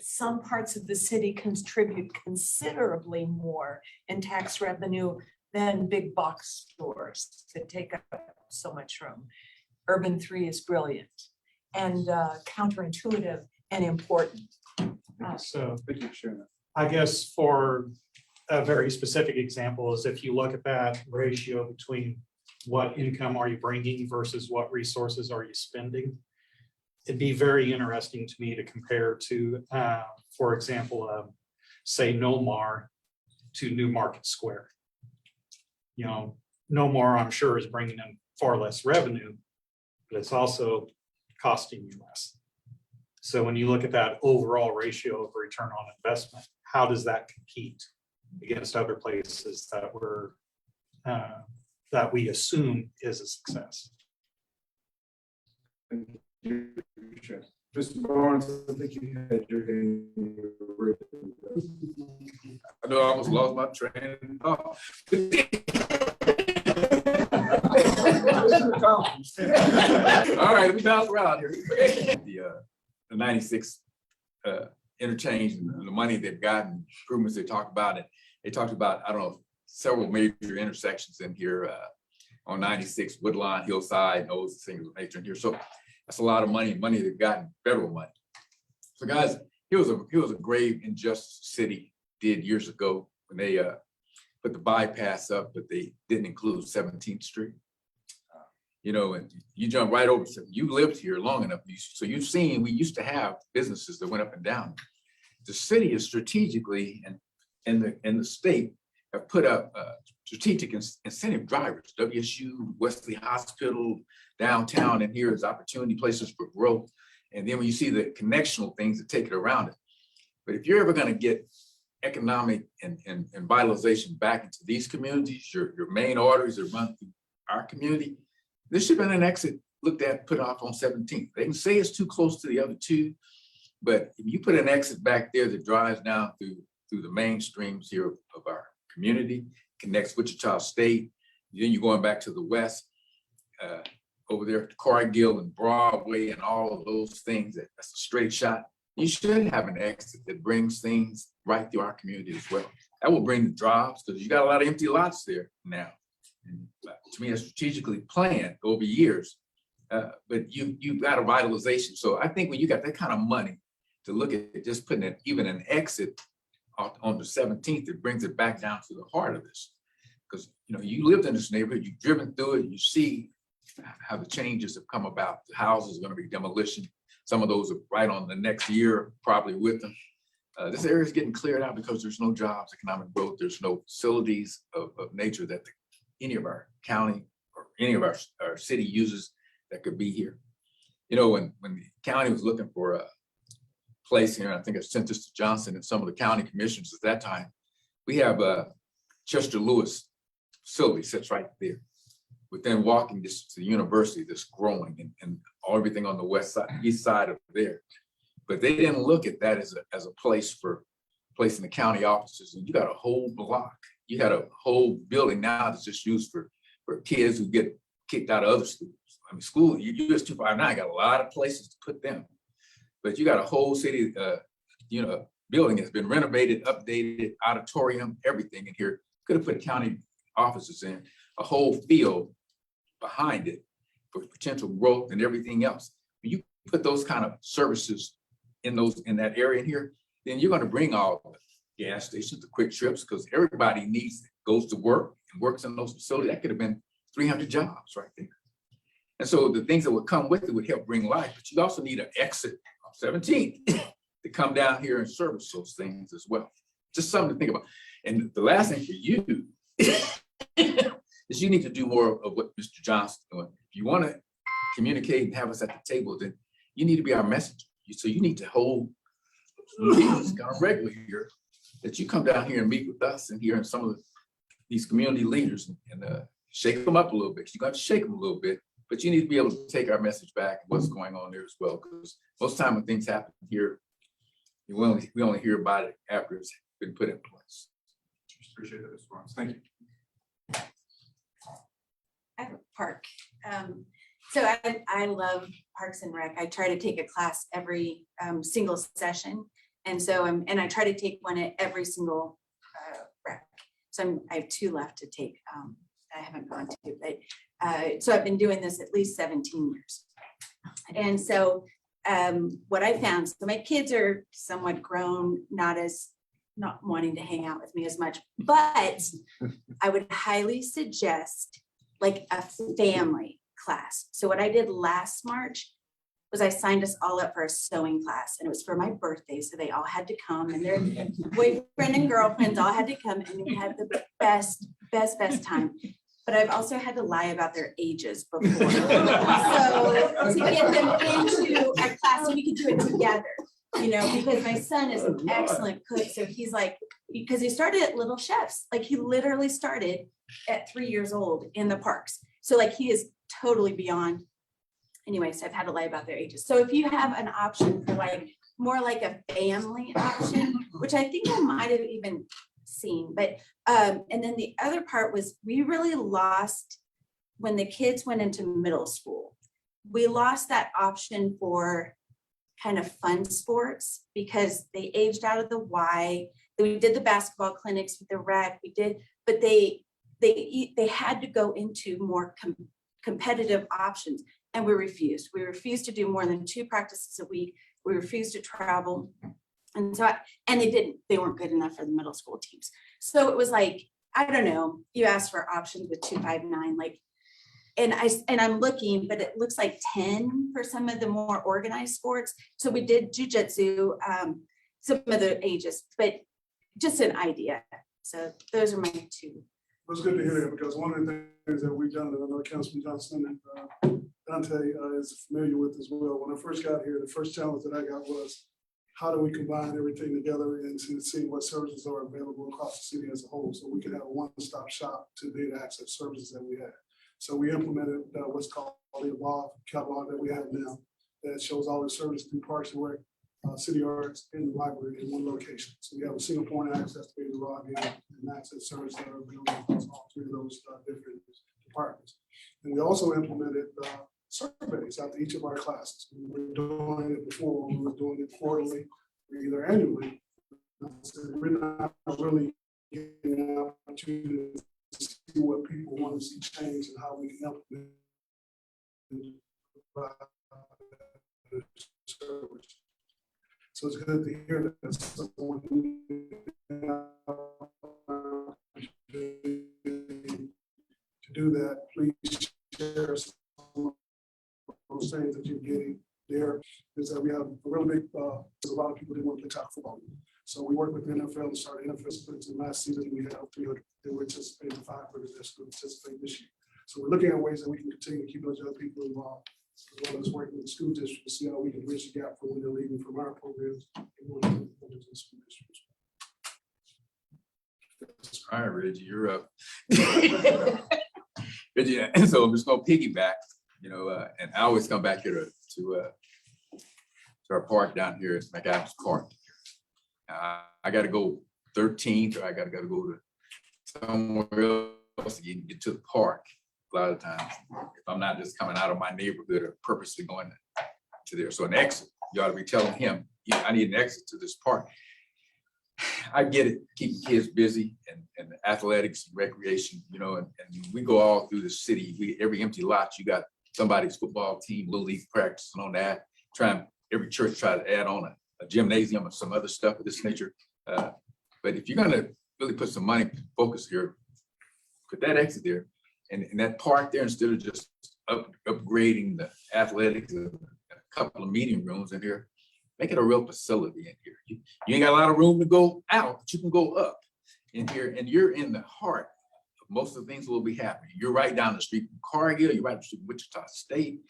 some parts of the city contribute considerably more in tax revenue than big box stores that take up so much room. Urban 3 is brilliant and counterintuitive and important. So Thank you for sharing that. I guess for a very specific example is if you look at that ratio between what income are you bringing versus what resources are you spending, it'd be very interesting to me to compare to, for example, say Nomar to New Market Square. You know, Nomar, I'm sure, is bringing in far less revenue, but it's also costing you less. So when you look at that overall ratio of return on investment, how does that compete against other places that we're that we assume is a success? Thank you. Sure. Mr. Barnes, I think you had your hand raised. I know I almost lost my train of thought. All right, we bounce around here. The 96 interchange and the money they've gotten, improvements they talked about it. They talked about, I don't know, several major intersections in here on 96, Woodlawn, Hillside, those things are major in here. So that's a lot of money they've gotten, federal money. So guys, here was a grave injustice city did years ago when they put the bypass up, but they didn't include 17th Street. You know, and you jump right over, you lived here long enough, so you've seen, we used to have businesses that went up and down. The city is strategically and the state have put up strategic incentive drivers, WSU, Wesley Hospital, downtown, and here is opportunity places for growth. And then when you see the connectional things that take it around it. But if you're ever going to get economic and vitalization back into these communities, your main arteries that run through our community, this should have been an exit looked at, put off on 17th. They can say it's too close to the other two, but if you put an exit back there that drives down through the mainstreams here of our community, connects Wichita State, then you're going back to the west, over there to Cargill and Broadway and all of those things, that's a straight shot. You should have an exit that brings things right through our community as well. That will bring the jobs because you got a lot of empty lots there now. And to me, it's strategically planned over years, but you've got a vitalization. So I think when you got that kind of money to look at just putting even an exit on the 17th, it brings it back down to the heart of this. Because you know, you lived in this neighborhood, you've driven through it, you see how the changes have come about. The houses are going to be demolition. Some of those are right on the next year, probably with them. This area is getting cleared out because there's no jobs, economic growth. There's no facilities of nature that any of our county or any of our city uses that could be here. You know, when the county was looking for a place here, I think I sent this to Johnson and some of the county commissioners at that time. We have Chester Lewis facility sits right there. Within walking distance to the university that's growing and everything on the west side, east side of there. But they didn't look at that as a place for placing the county offices. And you got a whole block. You got a whole building now that's just used for kids who get kicked out of other schools. I mean, school, US 259 got a lot of places to put them. But you got a whole city, building that's been renovated, updated, auditorium, everything in here. Could have put county offices in, a whole field behind it for potential growth and everything else. When you put those kind of services in that area in here, then you're going to bring all the gas stations, the quick trips, because everybody needs goes to work and works in those facilities, that could have been 300 jobs right there. And so the things that would come with it would help bring life, but you also need an exit of 17 to come down here and service those things as well. Just something to think about. And the last thing for you is you need to do more of what Mr. Johnson doing. If you want to communicate and have us at the table, then you need to be our messenger. So you need to hold meetings kind of regularly here, that you come down here and meet with us and hear some of these community leaders and shake them up a little bit. You got to shake them a little bit, but you need to be able to take our message back and what's going on there as well. Because most time when things happen here, we only hear about it after it's been put in place. Appreciate that response. Thank you. I have a park. So I love Parks and Rec. I try to take a class every single session. And so and I try to take one at every single rec. So I have 2 left to take. I haven't gone to, but so I've been doing this at least 17 years. And so what I found, so my kids are somewhat grown, not wanting to hang out with me as much, but I would highly suggest like a family class. So what I did last March was I signed us all up for a sewing class, and it was for my birthday. So they all had to come, and their boyfriend and girlfriends all had to come, and we had the best time. But I've also had to lie about their ages before. So to get them into a class, so we could do it together, you know, because my son is an excellent cook. So he's like, because he started at Little Chefs, like he literally started at 3 years old in the parks. So like he is totally beyond. Anyways, I've had to lie about their ages. So if you have an option for like more like a family option, which I think I might have even seen, but and then the other part was we really lost when the kids went into middle school. We lost that option for kind of fun sports because they aged out of the Y. We did the basketball clinics with the rec, we did, but they had to go into more competitive options, and we refused. We refused to do more than 2 practices a week. We refused to travel. And so, they weren't good enough for the middle school teams. So it was like, I don't know, you asked for options with 259, like, and I'm looking, but it looks like 10 for some of the more organized sports. So we did jujitsu, some of the ages, but just an idea. So those are my 2. It was good to hear that, because one of the things that we've done, and I know Councilman Johnson and Dante is familiar with as well. When I first got here, the first challenge that I got was, how do we combine everything together and to see what services are available across the city as a whole, so we can have a one-stop shop to data access services that we have. So we implemented what's called the Evolve catalog that we have now, that shows all the services through Parks and Rec, City Arts, and the library in one location. So we have a single point of access to be able to log in and access services that are available across all 3 of those different departments. And we also implemented surveys after each of our classes. We were doing it before, we were doing it quarterly or either annually. So we're not really getting an opportunity to see what people want to see change and how we can implement the service. So it's good to hear that someone to do that. Please share some of those things that you're getting there. Is that we have a really big, there's a lot of people that want to play tackle football. So we work with the NFL to start NFL splits, and last season we had 300 that were participating, 500 that's going to participate this year. So we're looking at ways that we can continue to keep those young people involved, as well as working with the school district to see how we can bridge the gap from when they're leaving from our programs and going to the school districts. All right, Reggie, you're up. Reggie, and so I'm just gonna piggyback, you know, and I always come back here to our park down here, it's McAdams Park. I gotta go 13th, or I gotta go to somewhere else to get to the park a lot of times, if I'm not just coming out of my neighborhood or purposely going to there. So an exit, you ought to be telling him, I need an exit to this park. I get it, keeping kids busy and athletics, and recreation, you know, and we go all through the city. Every empty lot, you got somebody's football team, little league practicing on that. Every church try to add on a gymnasium or some other stuff of this nature. But if you're gonna really put some money focus here, put that exit there. And that park there, instead of just upgrading the athletics, a couple of meeting rooms in here, make it a real facility in here. You ain't got a lot of room to go out, but you can go up in here, and you're in the heart of most of the things that will be happening. You're right down the street from Cargill, you're right down the street from Wichita State.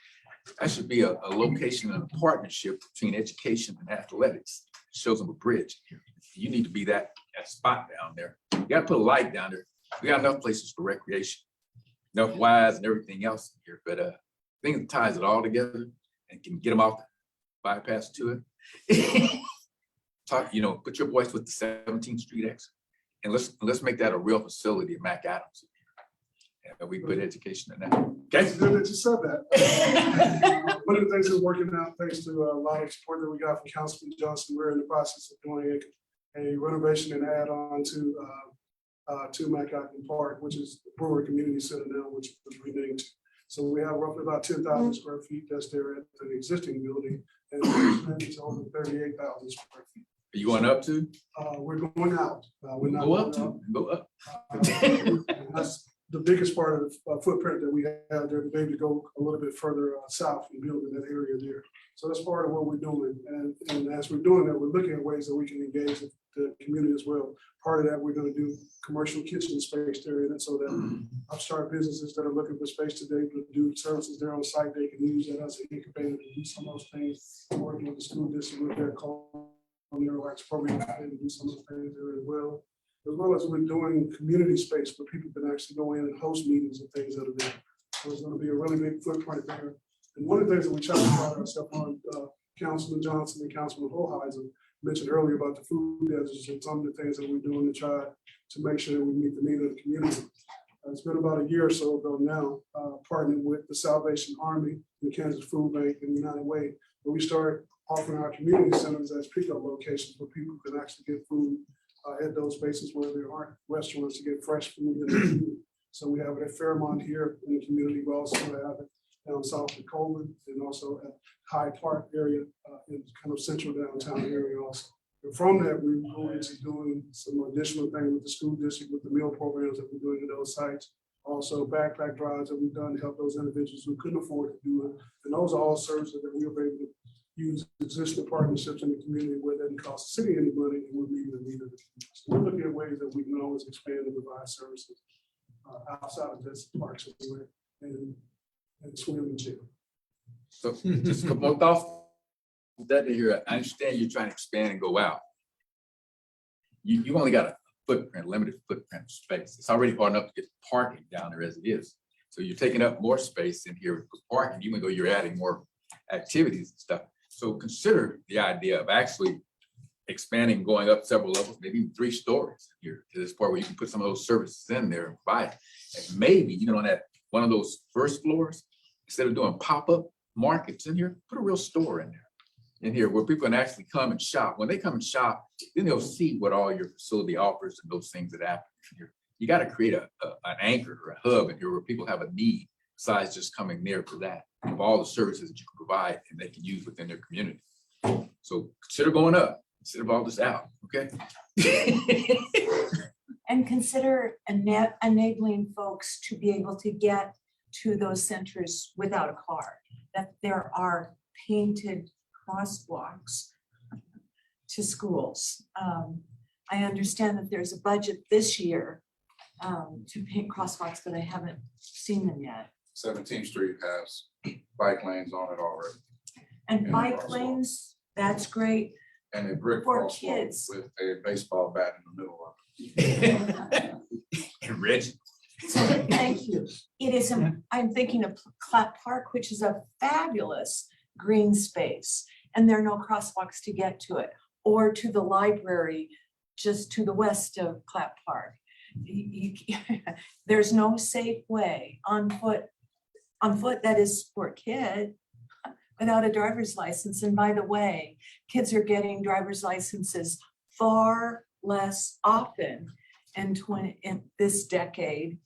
That should be a location and a partnership between education and athletics. Shows them a bridge here. You need to be that spot down there. You gotta put a light down there. We got enough places for recreation, enough wires and everything else in here, but thing that ties it all together and can get them off the bypass to it. Talk, put your voice with the 17th Street exit, and let's make that a real facility at McAdams. And we put education in that. It's Okay. good that you said that. One of the things that's working out, thanks to a lot of support that we got from Councilman Johnson, we're in the process of doing a renovation and add-on to McAdams Park, which is Brewer Community Center now, which was renamed. So we have roughly about 10,000 square feet that's there at the existing building, and it's over 38,000 square feet. Are you going up to? We're going out. We're not Go up going to, go up. and that's the biggest part of the footprint that we have there, to be able to go a little bit further south and build in that area there. So that's part of what we're doing. And as we're doing that, we're looking at ways that we can engage the community as well. Part of that, we're going to do commercial kitchen space there, and so that upstart businesses that are looking for space today to do services there on site, they can use that as an incubator to do some of those things. Working with the school district with their culinary arts program, and do some of those things there as well. As well as we're doing community space where people can actually go in and host meetings and things that are there. So it's going to be a really big footprint there. And one of the things that we try to pride ourselves on, Councilman Johnson and Councilman Hoheisel mentioned earlier about the food deserts and some of the things that we're doing to try to make sure that we meet the need of the community. It's been about a year or so ago now, partnering with the Salvation Army, the Kansas Food Bank, and United Way, where we started offering our community centers as pickup locations where people can actually get food at those spaces where there aren't restaurants to get fresh food in the community. So we have it at Fairmont here in the community. We also have it down south of Coleman, and also at Hyde Park area in kind of central downtown area also. And from that, we go into doing some additional things with the school district, with the meal programs that we're doing at those sites. Also backpack drives that we've done to help those individuals who couldn't afford to do it. And those are all services that we were able to use existing partnerships in the community where it doesn't cost the city any money, and we're meeting the need of the community. So we're looking at ways that we can always expand and provide services outside of this parks and swim and gym. So just a couple more thoughts. That here, I understand you're trying to expand and go out. You only got a footprint, limited footprint of space. It's already hard enough to get parking down there as it is. So you're taking up more space in here for parking, even though you're adding more activities and stuff. So consider the idea of actually expanding, going up several levels, maybe even 3 stories here to this part where you can put some of those services in there and buy it. And maybe, on that one of those first floors, instead of doing pop-up markets in here, put a real store in here where people can actually come and shop. When they come and shop, then they'll see what all your facility offers and those things that happen here. You got to create an anchor or a hub in here where people have a need besides just coming there for that, of all the services that you can provide and they can use within their community. So consider going up instead of all this out, okay? And consider enabling folks to be able to get to those centers without a car, that there are painted crosswalks to schools. I understand that there's a budget this year to paint crosswalks, but I haven't seen them yet. 17th Street has bike lanes on it already. And Yeah, bike crosswalk. lanes, that's great. And a brick For crosswalk kids. with a baseball bat in the middle of it. And Reggie. So thank you. It is, I'm thinking of Clap Park, which is a fabulous green space, and there are no crosswalks to get to it, or to the library just to the west of Clap Park. There's no safe way on foot that is for a kid without a driver's license. And by the way, kids are getting driver's licenses far less often in this decade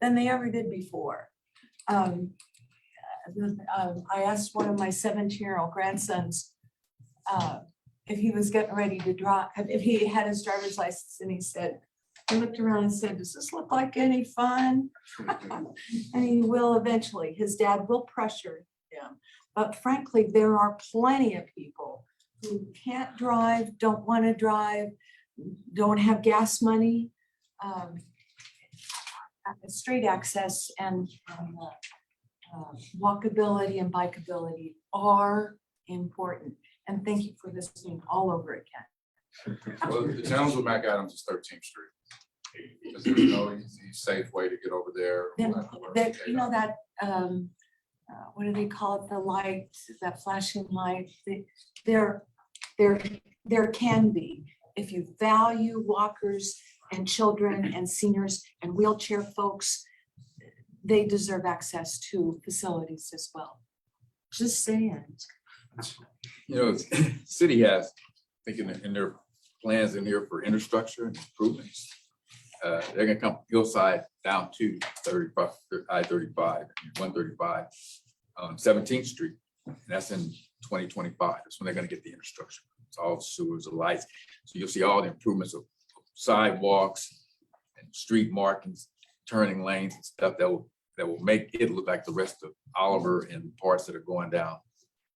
than they ever did before. I asked one of my 17-year-old grandsons if he was getting ready to drive, if he had his driver's license, and he said, He looked around and said, does this look like any fun? And he will eventually. His dad will pressure him. But frankly, there are plenty of people who can't drive, don't want to drive, don't have gas money. Street access and walkability and bikeability are important. And thank you for this being all over again. Well, the challenge with Mac Adams is 13th Street. Because there's no easy, safe way to get over there. That, you know, that, what do they call it? The light, that flashing light. There can be, if you value walkers and children and seniors and wheelchair folks, they deserve access to facilities as well. Just saying. You know, city has, I think in their plans in here for infrastructure and improvements. They're gonna come hillside down to 35, I-35, 135, 17th Street. And that's in 2025. That's when they're gonna get the infrastructure. It's all sewers and lights. So you'll see all the improvements of sidewalks and street markings, turning lanes and stuff that will make it look like the rest of Oliver and parts that are going down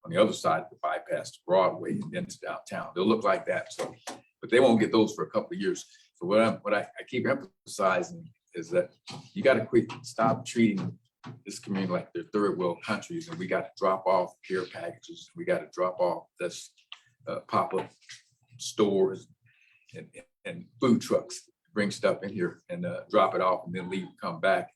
on the other side of the bypass to Broadway and into downtown. They'll look like that. So, but they won't get those for a couple of years. So what I keep emphasizing is that you got to stop treating this community like they're third world countries, and we got to drop off care packages. We got to drop off this pop-up stores and food trucks, bring stuff in here and drop it off and then leave and come back.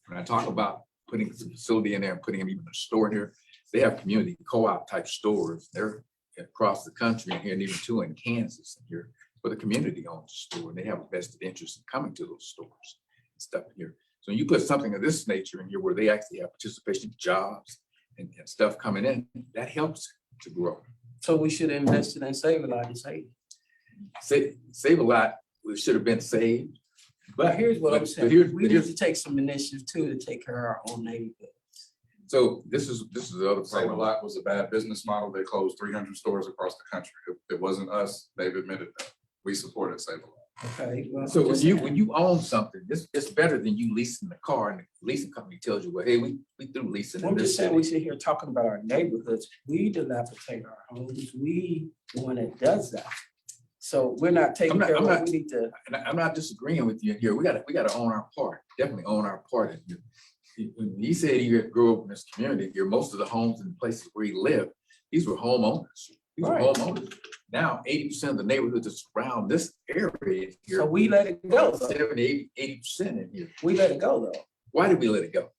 When I talk about putting some facility in there and putting even a store in here, they have community co-op type stores. They're across the country and here, and even two in Kansas and here, where the community owns the store and they have a vested interest in coming to those stores and stuff in here. So you put something of this nature in here where they actually have participation jobs and stuff coming in, that helps to grow. So we should invest in and save a lot and Save a lot, it should have been saved. But here's what I'm but saying, here's- we need to take some initiative too to take care of our own neighborhood. So this is the other Save a part. Lot was a bad business model. They closed 300 stores across the country. It wasn't us. They've admitted that. We supported Save a Lot. Okay. well, So just when you own something, it's better than you leasing the car and the leasing company tells you, well, hey, we through leasing. in I'm this just saying, we city. sit here talking about our neighborhoods, we dilapidate our homes, we the one that does that. So we're not taking care of what we need to. And I'm not disagreeing with you here. We gotta own our part, definitely own our part. And when you said you grew up in this community here, most of the homes and places where you live, these were homeowners. These were Right. homeowners. Now, 80% of the neighborhoods that surround this area here. So we let it go, though. 70, 80% in here. We let it go though. Why did we let it go?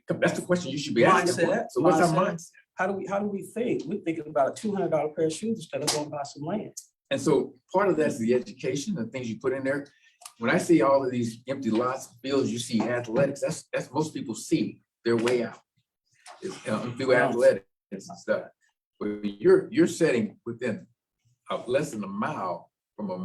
That's the question you should be asking. Mindset, So what's our mindset. mindset? How do we think? We're thinking about a $200 pair of shoes instead of going buy some land. And so part of that's the education and things you put in there. When I see all of these empty lots, fields, you see athletics, that's most people see their way out. It's through athletics and stuff. But you're setting within less than a mile from a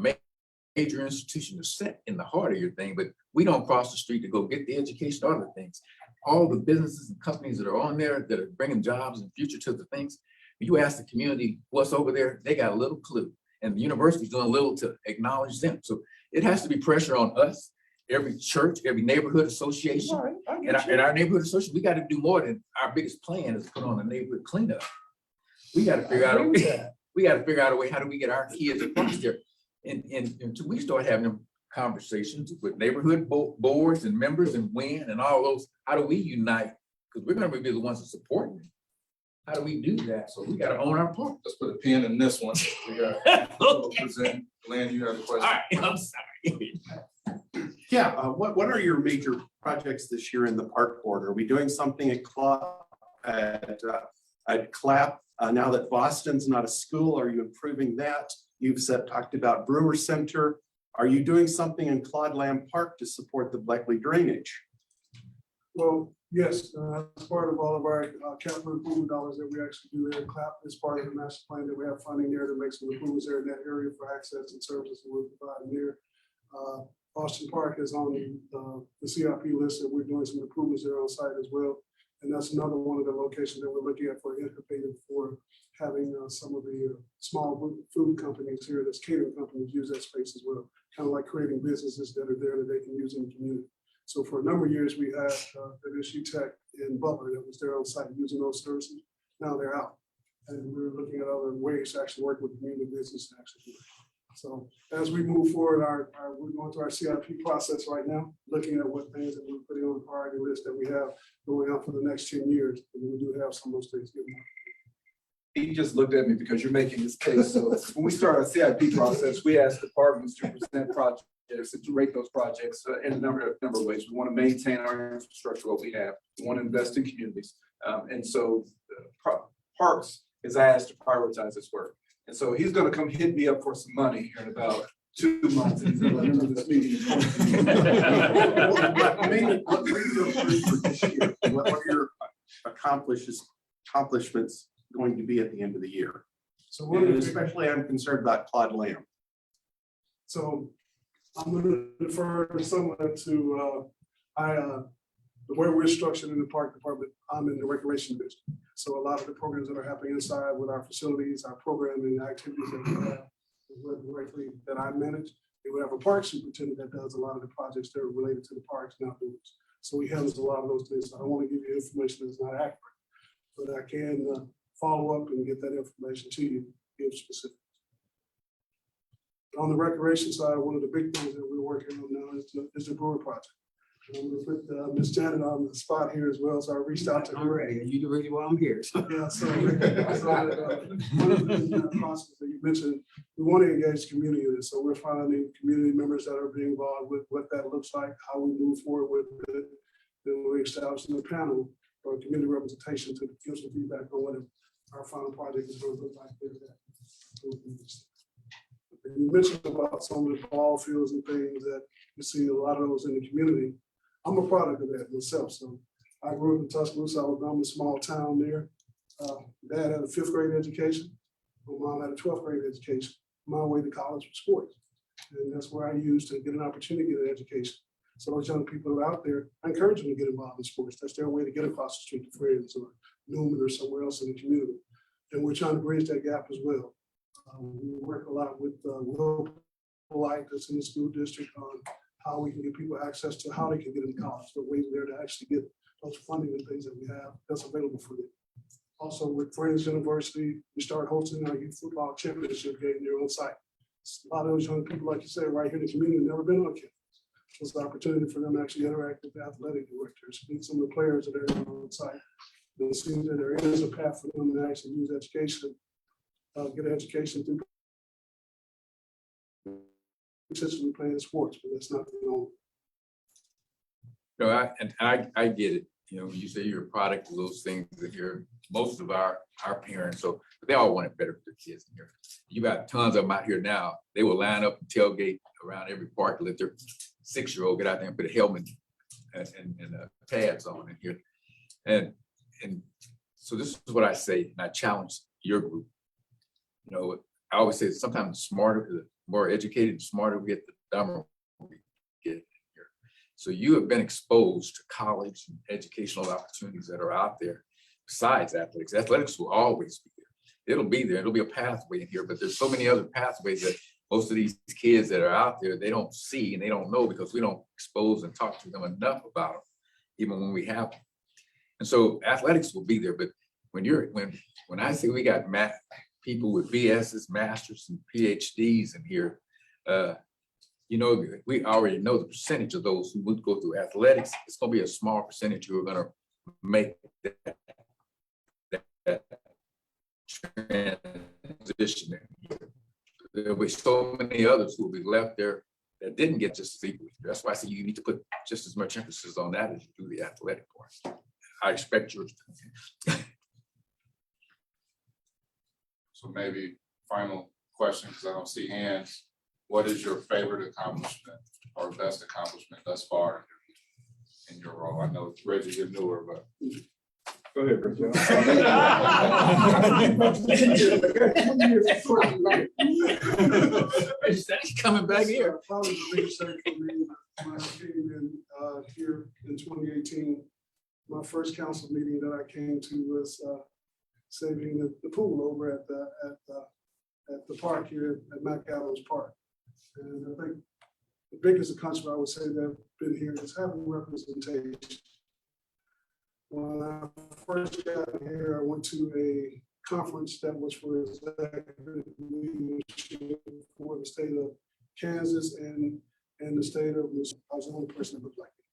major institution to set in the heart of your thing, but we don't cross the street to go get the education or other things. All the businesses and companies that are on there that are bringing jobs and future to the things, you ask the community what's over there, they got a little clue. And the university's doing a little to acknowledge them. So it has to be pressure on us, every church, every neighborhood association. All right, I And get you. our neighborhood association, we got to do more than our biggest plan is put on a neighborhood cleanup. We got to figure out a agree with way, that. we got to figure out a way, how do we get our kids across there? And until we start having them conversations with neighborhood boards and members and WIN and all those, how do we unite? Because we're going to be the ones that support them. How do we do that? So we got to own our part. Let's put a pin in this one. We got present. Lynn, you have a All question? right, I'm sorry. Yeah, what are your major projects this year in the park board? Are we doing something at CLAP? Now that Boston's not a school, are you improving that? You've talked about Brewer Center. Are you doing something in Claude Lamb Park to support the Bleckley drainage? Well, yes, as part of all of our capital improvement dollars that we actually do there, CLAP is part of the master plan that we have funding there to make some improvements there in that area for access and services that we're providing there. Austin Park is on the CIP list, and we're doing some improvements there on site as well. And that's another one of the locations that we're looking at for incubating for having some of the small food companies here, that's catering companies use that space as well. Kind of like creating businesses that are there that they can use in the community. So for a number of years, we had WSU Tech in Butler that was there on site using those services. Now they're out. And we're looking at other ways to actually work with community business to actually do it. So as we move forward, we're going through our CIP process right now, looking at what things that we're putting on the priority list that we have going out for the next 10 years. And we do have some of those things. He just looked at me because you're making this case. So when we start our CIP process, we ask departments to present projects and to rate those projects in a number of ways. We want to maintain our infrastructure, what we have. We want to invest in communities. And so Parks is asked to prioritize this work. And so he's going to come hit me up for some money here in about 2 months. And he's going to remember this meeting. What are your accomplishments going to be at the end of the year? So especially I'm concerned about Claude Lamb. So I'm going to defer somewhat to the way we're structured in the park department. I'm in the recreation district. So a lot of the programs that are happening inside with our facilities, our programming activities that we have directly that I manage, and we have a park superintendent that does a lot of the projects that are related to the parks and outdoors. So he handles a lot of those things. So I don't want to give you information that's not accurate, but I can follow up and get that information to you, give specifics. On the recreation side, one of the big things that we're working on now is the brewery project. I'm going to put Ms. Janet on the spot here as well, so I reached out to her. I'm ready. You ready while I'm here. Yeah, so one of the process that you mentioned, we want to engage the community in this. So we're finding community members that are being involved with what that looks like, how we move forward with it. Then we're establishing a panel or community representation to give some feedback on what our final project is going to look like. And you mentioned about some of the ball fields and things that you see a lot of those in the community. I'm a product of that myself. So I grew up in Tuscaloosa, Alabama, a small town there. Dad had a 5th grade education. My mom had a 12th grade education. My way to college was sports. And that's where I used to get an opportunity to get an education. So those young people that are out there, I encourage them to get involved in sports. That's their way to get across the street to friends or Newman or somewhere else in the community. And we're trying to bridge that gap as well. We work a lot with Will Polite that's in the school district on how we can give people access to how they can get into college, the ways there to actually get those funding and things that we have that's available for them. Also with Friends University, we start hosting our youth football championship game there on site. A lot of those young people, like you said, right here in the community, never been on campus. So it's an opportunity for them to actually interact with the athletic directors, meet some of the players that are on site. And it seems that there is a path for them to actually use education, get an education through potentially playing sports, but that's not the only. No, I get it. You know, you say you're a product of those things that you're most of our parents, so they all want it better for their kids in here. You got tons of them out here now. They will line up and tailgate around every park, let their 6-year-old get out there and put a helmet and pads on in here. And so this is what I say, and I challenge your group. You know, I always say sometimes the smarter, the more educated and smarter we get, the dumber we get here. So you have been exposed to college and educational opportunities that are out there besides athletics. Athletics will always be there. It'll be there. It'll be a pathway in here, but there's so many other pathways that most of these kids that are out there, they don't see and they don't know because we don't expose and talk to them enough about them, even when we have them. And so athletics will be there, but when I say we got people with BSs, masters, and PhDs in here, you know, we already know the percentage of those who would go through athletics. It's going to be a small percentage who are going to make that transition. There'll be so many others who will be left there that didn't get just as equally. That's why I say you need to put just as much emphasis on that as you do the athletic part. I expect yours to. So maybe final question, because I don't see hands. What is your favorite accomplishment or best accomplishment thus far in your role? I know Reggie, you're newer, but. Go ahead, Reggie. He's coming back here. Probably the biggest thing for me when I came in here in 2018 my first council meeting that I came to was saving the pool over at the park here at McAdams Park. And I think the biggest accomplishment I would say that I've been here is having representation. When I first got here, I went to a conference that was for executive leadership for the state of Kansas and the state of Missouri. I was the only person that looked like me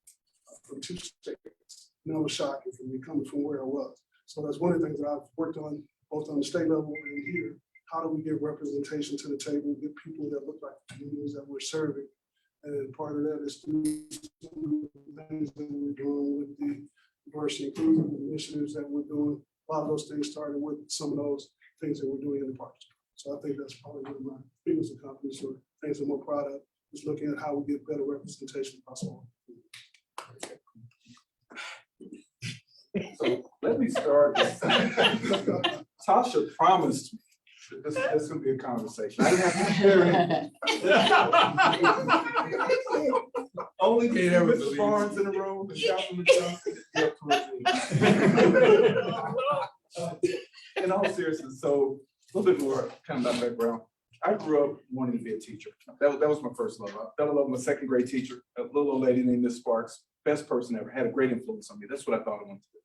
from 2 states. And that was shocking for me coming from where I was. So that's one of the things that I've worked on, both on the state level and here. How do we get representation to the table, get people that look like the communities that we're serving? And part of that is through things that we're doing with the diversity inclusion initiatives that we're doing. A lot of those things started with some of those things that we're doing in the parks. So I think that's probably one of my biggest accomplishments or things I'm more proud of, is looking at how we get better representation across all. So let me start. Tasha promised me this is gonna be a conversation. I didn't have to prepare anything. Only Mr. Barnes in the room. In all seriousness, so a little bit more kind of my background. I grew up wanting to be a teacher. That was my first love. I fell in love with my 2nd grade teacher, a little old lady named Miss Sparks. Best person ever, had a great influence on me. That's what I thought I wanted to do.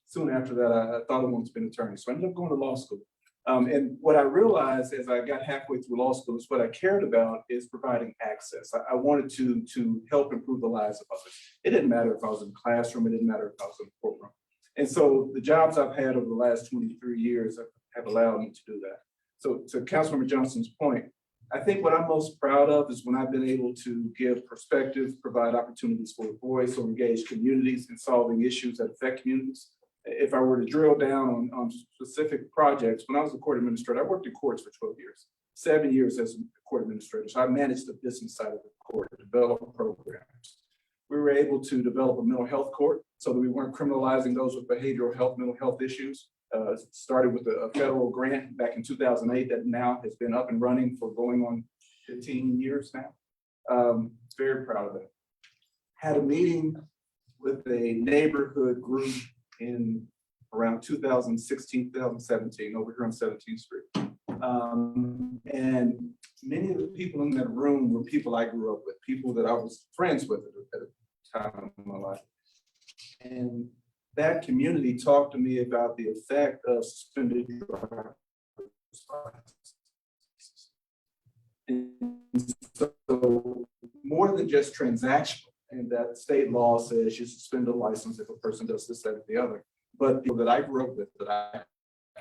Soon after that, I thought I wanted to be an attorney. So I ended up going to law school. And what I realized as I got halfway through law school is what I cared about is providing access. I wanted to help improve the lives of others. It didn't matter if I was in the classroom, it didn't matter if I was in the courtroom. And so the jobs I've had over the last 23 years have allowed me to do that. So to Councilmember Johnson's point, I think what I'm most proud of is when I've been able to give perspective, provide opportunities for a voice, or engage communities in solving issues that affect communities. If I were to drill down on specific projects, when I was a court administrator, I worked in courts for 12 years, 7 years as a court administrator. So I managed the business side of the court, develop programs. We were able to develop a mental health court so that we weren't criminalizing those with behavioral health, mental health issues. Started with a federal grant back in 2008 that now has been up and running for going on 15 years now. Very proud of it. Had a meeting with a neighborhood group in around 2016, 2017, over here on 17th Street. And many of the people in that room were people I grew up with, people that I was friends with at a time in my life. And that community talked to me about the effect of suspended driver's license. And so more than just transactional, and that state law says you suspend a license if a person does this, that, or the other. But people that I grew up with, that I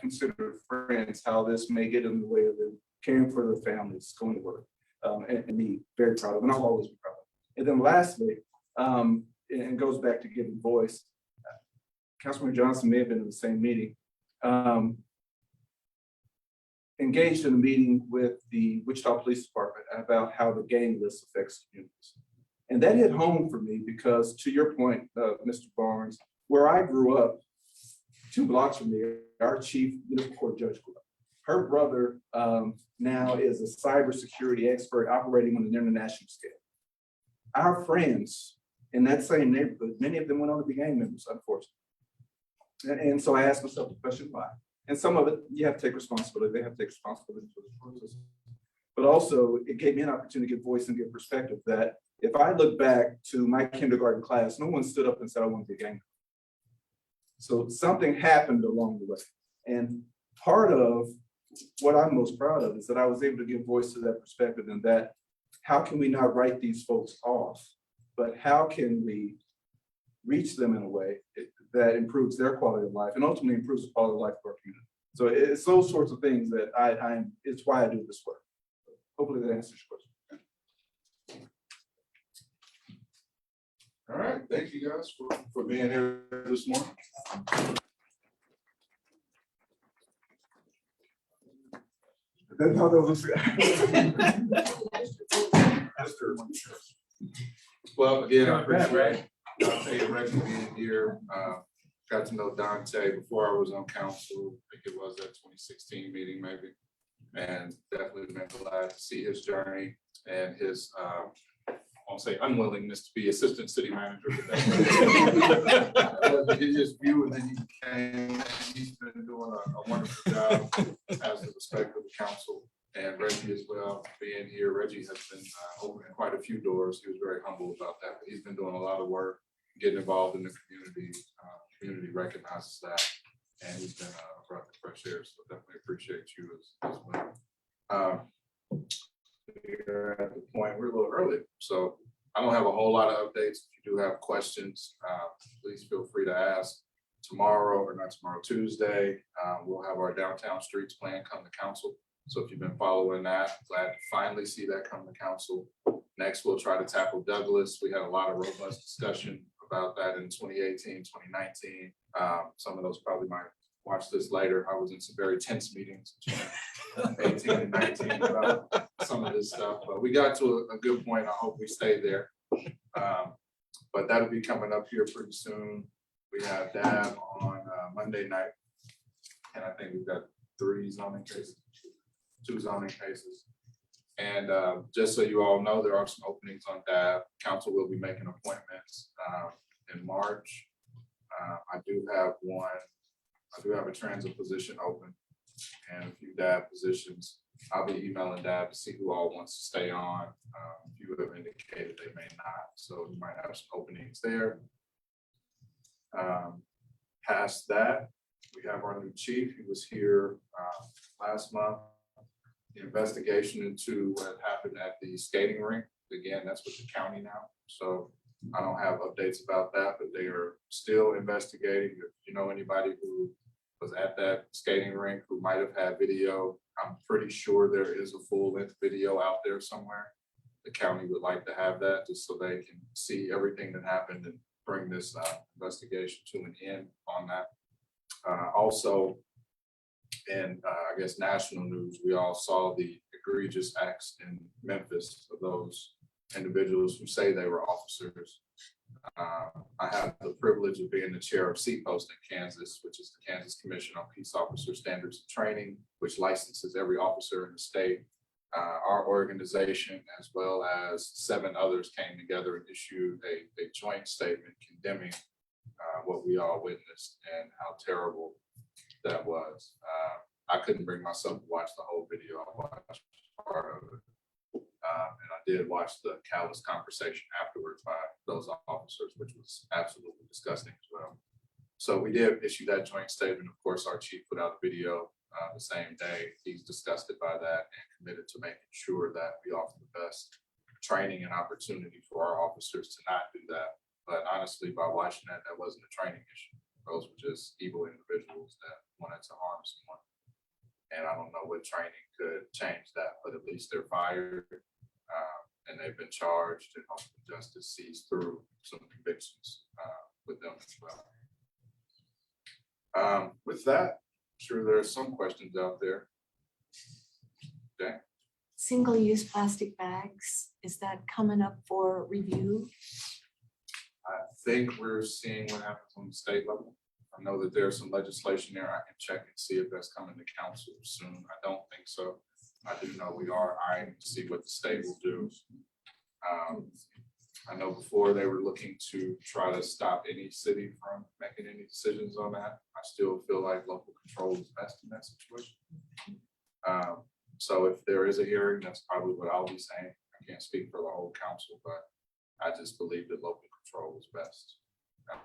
consider friends, how this may get in the way of them caring for their families, going to work, and me very proud of, and I'll always be proud of. And then lastly, and goes back to giving voice, Councilman Johnson may have been in the same meeting, engaged in a meeting with the Wichita Police Department about how the gang list affects communities. And that hit home for me because, to your point, Mr. Barnes, where I grew up, 2 blocks from there, our chief municipal court judge grew up. Her brother now is a cybersecurity expert operating on an international scale. Our friends in that same neighborhood, many of them went on to be gang members, unfortunately. And so I asked myself the question, why? And some of it, you have to take responsibility. They have to take responsibility for the process. But also, it gave me an opportunity to give voice and give perspective that if I look back to my kindergarten class, no one stood up and said, I want to be a gang member. So something happened along the way. And part of what I'm most proud of is that I was able to give voice to that perspective, and that how can we not write these folks off, but how can we reach them in a way that improves their quality of life and ultimately improves the quality of life of our community. So it's those sorts of things that it's why I do this work. Hopefully that answers your question. All right, thank you guys for being here this morning. Well, again, I appreciate Rex being here. Got to know Dante before I was on council. I think it was that 2016 meeting maybe. And definitely been glad to see his journey and his won't say unwillingness to be assistant city manager. But he just viewed and then he came, and he's been doing a wonderful job as the respect of the council. And Reggie as well, being here, Reggie has been opening quite a few doors. He was very humble about that, but he's been doing a lot of work, getting involved in the community. Community recognizes that, and he's been a breath of fresh air, so definitely appreciate you as well. We're at the point, we're a little early, so I don't have a whole lot of updates. If you do have questions, please feel free to ask. Tomorrow, or not tomorrow, Tuesday, we'll have our downtown streets plan come to council. So if you've been following that, glad to finally see that come to council. Next, we'll try to tackle Douglas. We had a lot of robust discussion about that in 2018, 2019. Some of those probably might watch this later. I was in some very tense meetings in 18 and 19 about some of this stuff, but we got to a good point. I hope we stay there. But that'll be coming up here pretty soon. We have DAB on Monday night, and I think we've got 2 zoning cases. And just so you all know, there are some openings on DAB. Council will be making appointments in March. I do have a transit position open and a few DAB positions. I'll be emailing DAB to see who all wants to stay on. A few have indicated they may not, so we might have some openings there. Past that, we have our new chief. He was here last month. The investigation into what happened at the skating rink. Again, that's with the county now. So I don't have updates about that, but they are still investigating. If you know anybody who was at that skating rink who might have had video, I'm pretty sure there is a full-length video out there somewhere. The county would like to have that just so they can see everything that happened and bring this investigation to an end on that. Also, in I guess national news, we all saw the egregious acts in Memphis of those individuals who say they were officers. I have the privilege of being the chair of CPOST in Kansas, which is the Kansas Commission on Peace Officer Standards and Training, which licenses every officer in the state. Our organization, as well as 7 others, came together and issued a joint statement condemning what we all witnessed and how terrible that was. I couldn't bring myself to watch the whole video. I watched part of it. And I did watch the callous conversation afterwards by those officers, which was absolutely disgusting as well. So we did issue that joint statement. Of course, our chief put out a video the same day. He's disgusted by that and committed to making sure that we offer the best training and opportunity for our officers to not do that. But honestly, by watching that, that wasn't a training issue. Those were just evil individuals that wanted to harm someone. And I don't know what training could change that, but at least they're fired and they've been charged, and hopefully justice sees through some convictions with them as well. With that, I'm sure there are some questions out there. Okay. Single-use plastic bags, is that coming up for review? I think we're seeing what happens on the state level. I know that there's some legislation there. I can check and see if that's coming to council soon. I don't think so. I do know we are eyeing to see what the state will do. I know before they were looking to try to stop any city from making any decisions on that. I still feel like local control is best in that situation. So if there is a hearing, that's probably what I'll be saying. I can't speak for the whole council, but I just believe that local control is best. And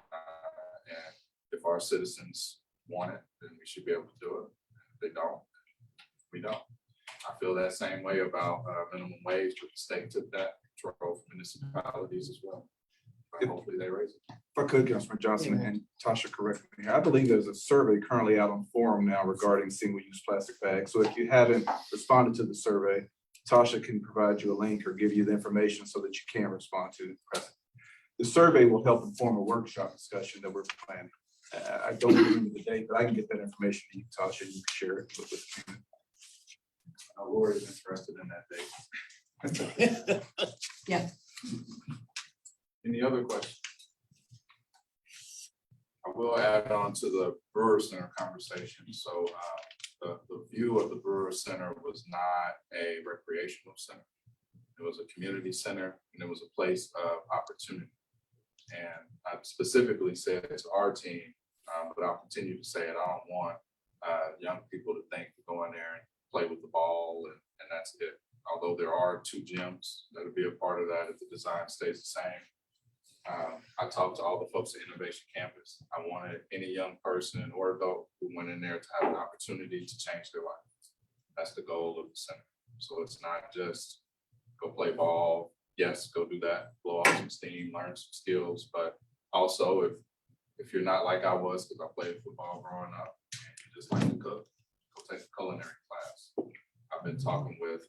if our citizens want it, then we should be able to do it. If they don't, we don't. I feel that same way about minimum wage, but the state took that control from municipalities as well. But hopefully they raise it. If I could, Councilman Johnson and Tasha, correct me. I believe there's a survey currently out on forum now regarding single-use plastic bags. So if you haven't responded to the survey, Tasha can provide you a link or give you the information so that you can respond to it. The survey will help inform a workshop discussion that we're planning. I don't remember the date, but I can get that information to you, Tasha, and you can share it with the community. Lori is interested in that date. Yeah. Any other questions? I will add on to the Brewer Center conversation. So the view of the Brewer Center was not a recreational center. it was a community center, and it was a place of opportunity. And I specifically said to our team, but I'll continue to say it, I don't want young people to think to go in there and play with the ball and that's it. Although there are 2 gyms that'll be a part of that if the design stays the same. I talked to all the folks at Innovation Campus. I wanted any young person or adult who went in there to have an opportunity to change their life. That's the goal of the center. So it's not just go play ball. Yes, go do that, blow off some steam, learn some skills, but also if you're not like I was, because I played football growing up, and you just like to cook, go take a culinary class. I've been talking with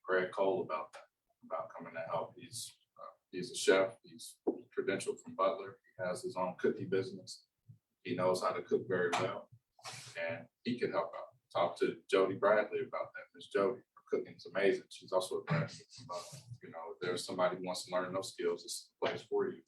Greg Cole about that, about coming to help. He's a chef. He's credentialed from Butler. He has his own cookie business. He knows how to cook very well, and he can help out. Talk to Jody Bradley about that. Miss Jody, her cooking is amazing. She's also a Bradley. You know, if there's somebody who wants to learn those skills, it's the place for you.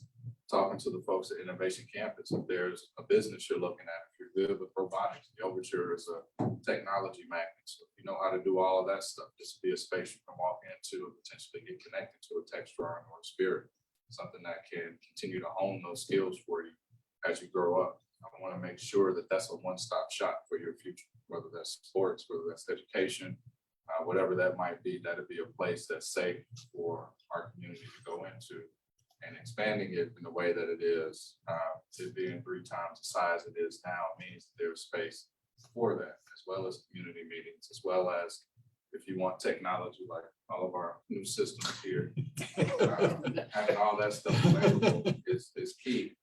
Talking to the folks at Innovation Campus, if there's a business you're looking at, if you're good with robotics, the Overture is a technology magnet. So if you know how to do all of that stuff, this will be a space you can walk into and potentially get connected to a textron or a spirit, something that can continue to hone those skills for you as you grow up. I want to make sure that that's a one-stop shop for your future, whether that's sports, whether that's education, whatever that might be, that'll be a place that's safe for our community to go into. And expanding it in the way that it is, to being 3 times the size it is now means that there's space for that, as well as community meetings, as well as if you want technology, like all of our new systems here, having all that stuff available is key.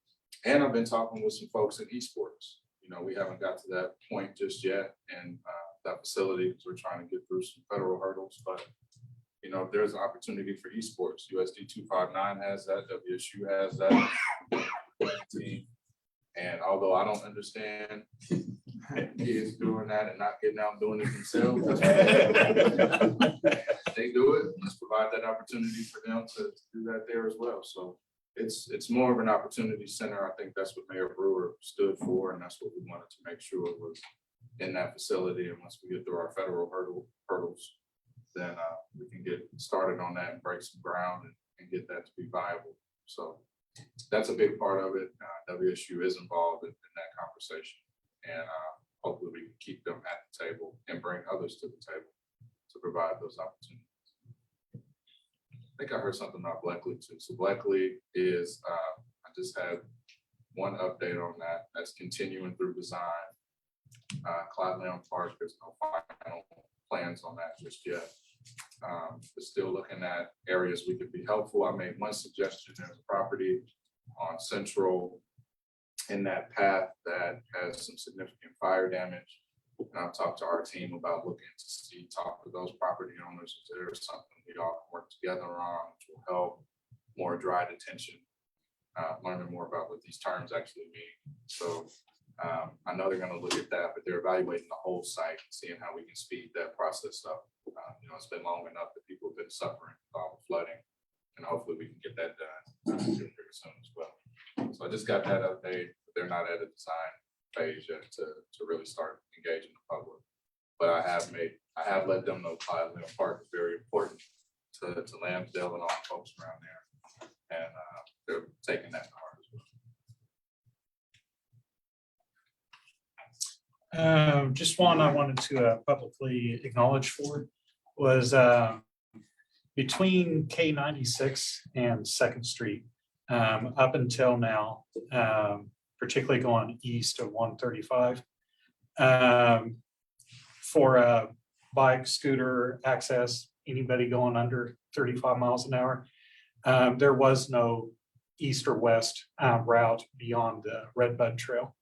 And I've been talking with some folks in esports. You know, we haven't got to that point just yet in that facility because we're trying to get through some federal hurdles, but you know, there's an opportunity for esports. USD 259 has that, WSU has that team. And although I don't understand kids doing that and not getting out and doing it themselves, they do it. Let's provide that opportunity for them to do that there as well. So it's more of an opportunity center. I think that's what Mayor Brewer stood for, and that's what we wanted to make sure was in that facility. And once we get through our federal hurdles, then we can get started on that and break some ground and get that to be viable. So that's a big part of it. WSU is involved in that conversation, and hopefully we can keep them at the table and bring others to the table to provide those opportunities. I think I heard something about Bleckley too. So Bleckley is, I just had one update on that. That's continuing through design. Clyde Lamb Park, there's no final plans on that just yet. We're still looking at areas we could be helpful. I made one suggestion. There's a property on Central in that path that has some significant fire damage. And I've talked to our team about looking to talk to those property owners if there's something we all can work together on, which will help more dry detention, learning more about what these terms actually mean. So I know they're going to look at that, but they're evaluating the whole site, seeing how we can speed that process up. You know, it's been long enough that people have been suffering with all the flooding, and hopefully we can get that done pretty soon as well. So I just got that update, but they're not at a design phase yet to really start engaging the public. But I have let them know Clyde Lamb Park is very important to Lambsdale and all the folks around there, and they're taking that to heart as well. Just one I wanted to publicly acknowledge for was between K96 and 2nd Street, up until now, particularly going east of 135, for bike, scooter access, anybody going under 35 miles an hour, there was no east or west route beyond the Red Bud Trail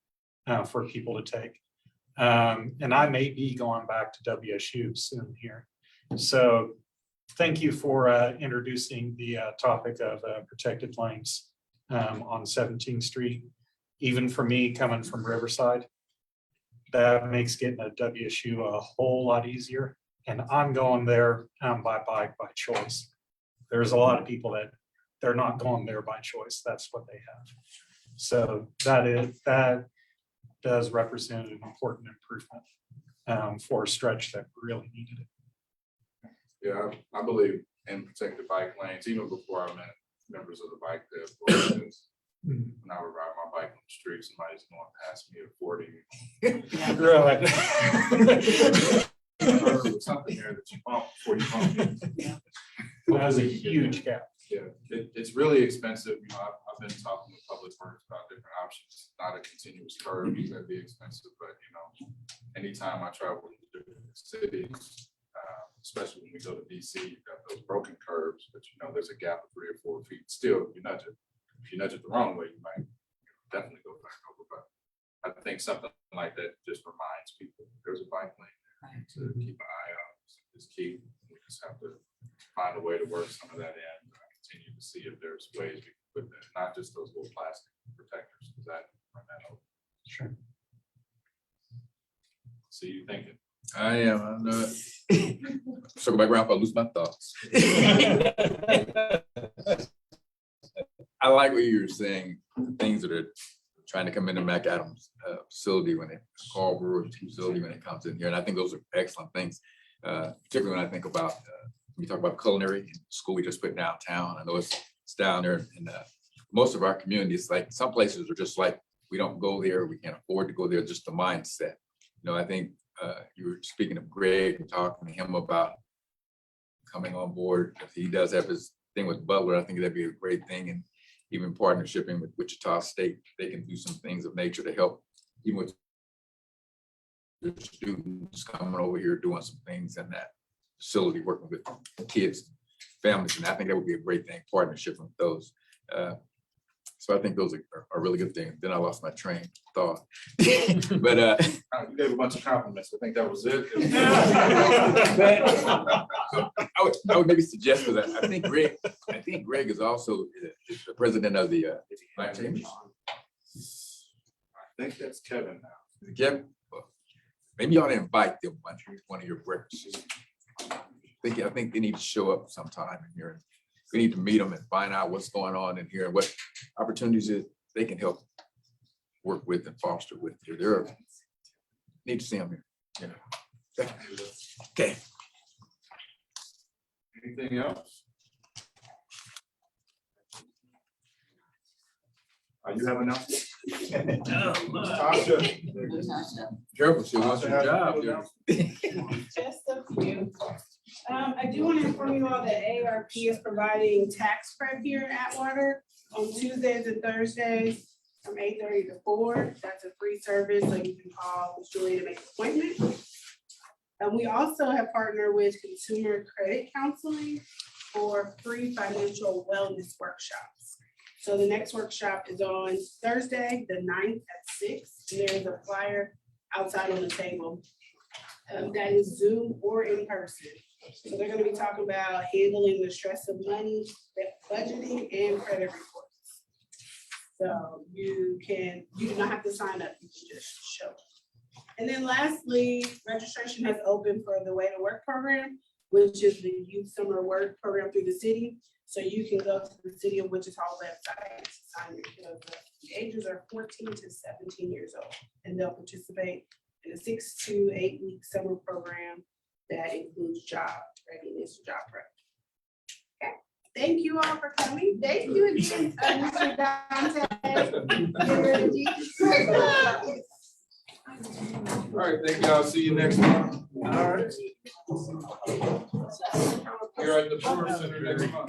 for people to take. And I may be going back to WSU soon here. So thank you for introducing the topic of protected lanes on 17th Street. Even for me coming from Riverside, that makes getting a WSU a whole lot easier. And I'm going there by bike by choice. There's a lot of people that they're not going there by choice. That's what they have. So that does represent an important improvement for a stretch that really needed it. Yeah, I believe and protect the bike lanes, even before I met members of the bike club. For instance, when I would ride my bike on the street, somebody's going past me at 40. There was something there that you bump before you bump. That was a huge gap. Yeah, it's really expensive. You know, I've been talking with Public Works about different options, not a continuous curve, that'd be expensive, but you know, anytime I travel to different cities, especially when we go to DC, you've got those broken curves, but you know, there's a gap of 3 or 4 feet. Still, if you nudge it the wrong way, you might definitely go back over. But I think something like that just reminds people there's a bike lane there to keep an eye out. It's key. We just have to find a way to work some of that in. Continue to see if there's ways we can put that, not just those little plastic protectors, because that run that over. Sure. See you thinking. I am, I know it. Circle back around if I lose my thoughts. I like what you were saying, things that are trying to come into McAdams facility when it, Carl Brewer's facility when it comes in here. And I think those are excellent things, particularly when I think about, we talk about culinary school we just put downtown. I know it's down there in most of our communities, like some places are just like, we don't go there, we can't afford to go there, just the mindset. You know, I think you were speaking of Greg and talking to him about coming on board. If he does have his thing with Butler, I think that'd be a great thing. And even partnershiping with Wichita State, they can do some things of nature to help, even with the students coming over here doing some things in that facility, working with kids, families, and I think that would be a great thing, partnership with those. So I think those are really good things. Then I lost my train of thought. But You gave a bunch of compliments. I think that was it. I would maybe suggest that I think Greg is also the president of the Black Chambers. I think that's Kevin now. Kevin, maybe you ought to invite them one of your breakfasts. I think they need to show up sometime in here. We need to meet them and find out what's going on in here and what opportunities they can help work with and foster with here. They're need to see them here. You know. Okay. Anything else? You have announcements? Tasha. Careful, she lost her job. Just a few. I do want to inform you all that ARP is providing tax prep here at Atwater on Tuesdays and Thursdays from 8:30 to 4. That's a free service, so you can call Ms. Julie to make an appointment. And we also have partnered with Consumer Credit Counseling for free financial wellness workshops. So the next workshop is on Thursday, the 9th at 6. And there's a flyer outside on the table. That is Zoom or in person. So they're going to be talking about handling the stress of money, budgeting, and credit reports. So you do not have to sign up, you can just show up. And then lastly, registration has opened for the Way to Work program, which is the youth summer work program through the city. So you can go to the City of Wichita website to sign your kids up. The ages are 14 to 17 years old, and they'll participate in a 6 to 8 week summer program that includes job readiness, job prep. Okay, thank you all for coming. Thank you again, Mr. Dante. All right, thank you. I'll see you next month. All right. You're at the Brewer Center next month.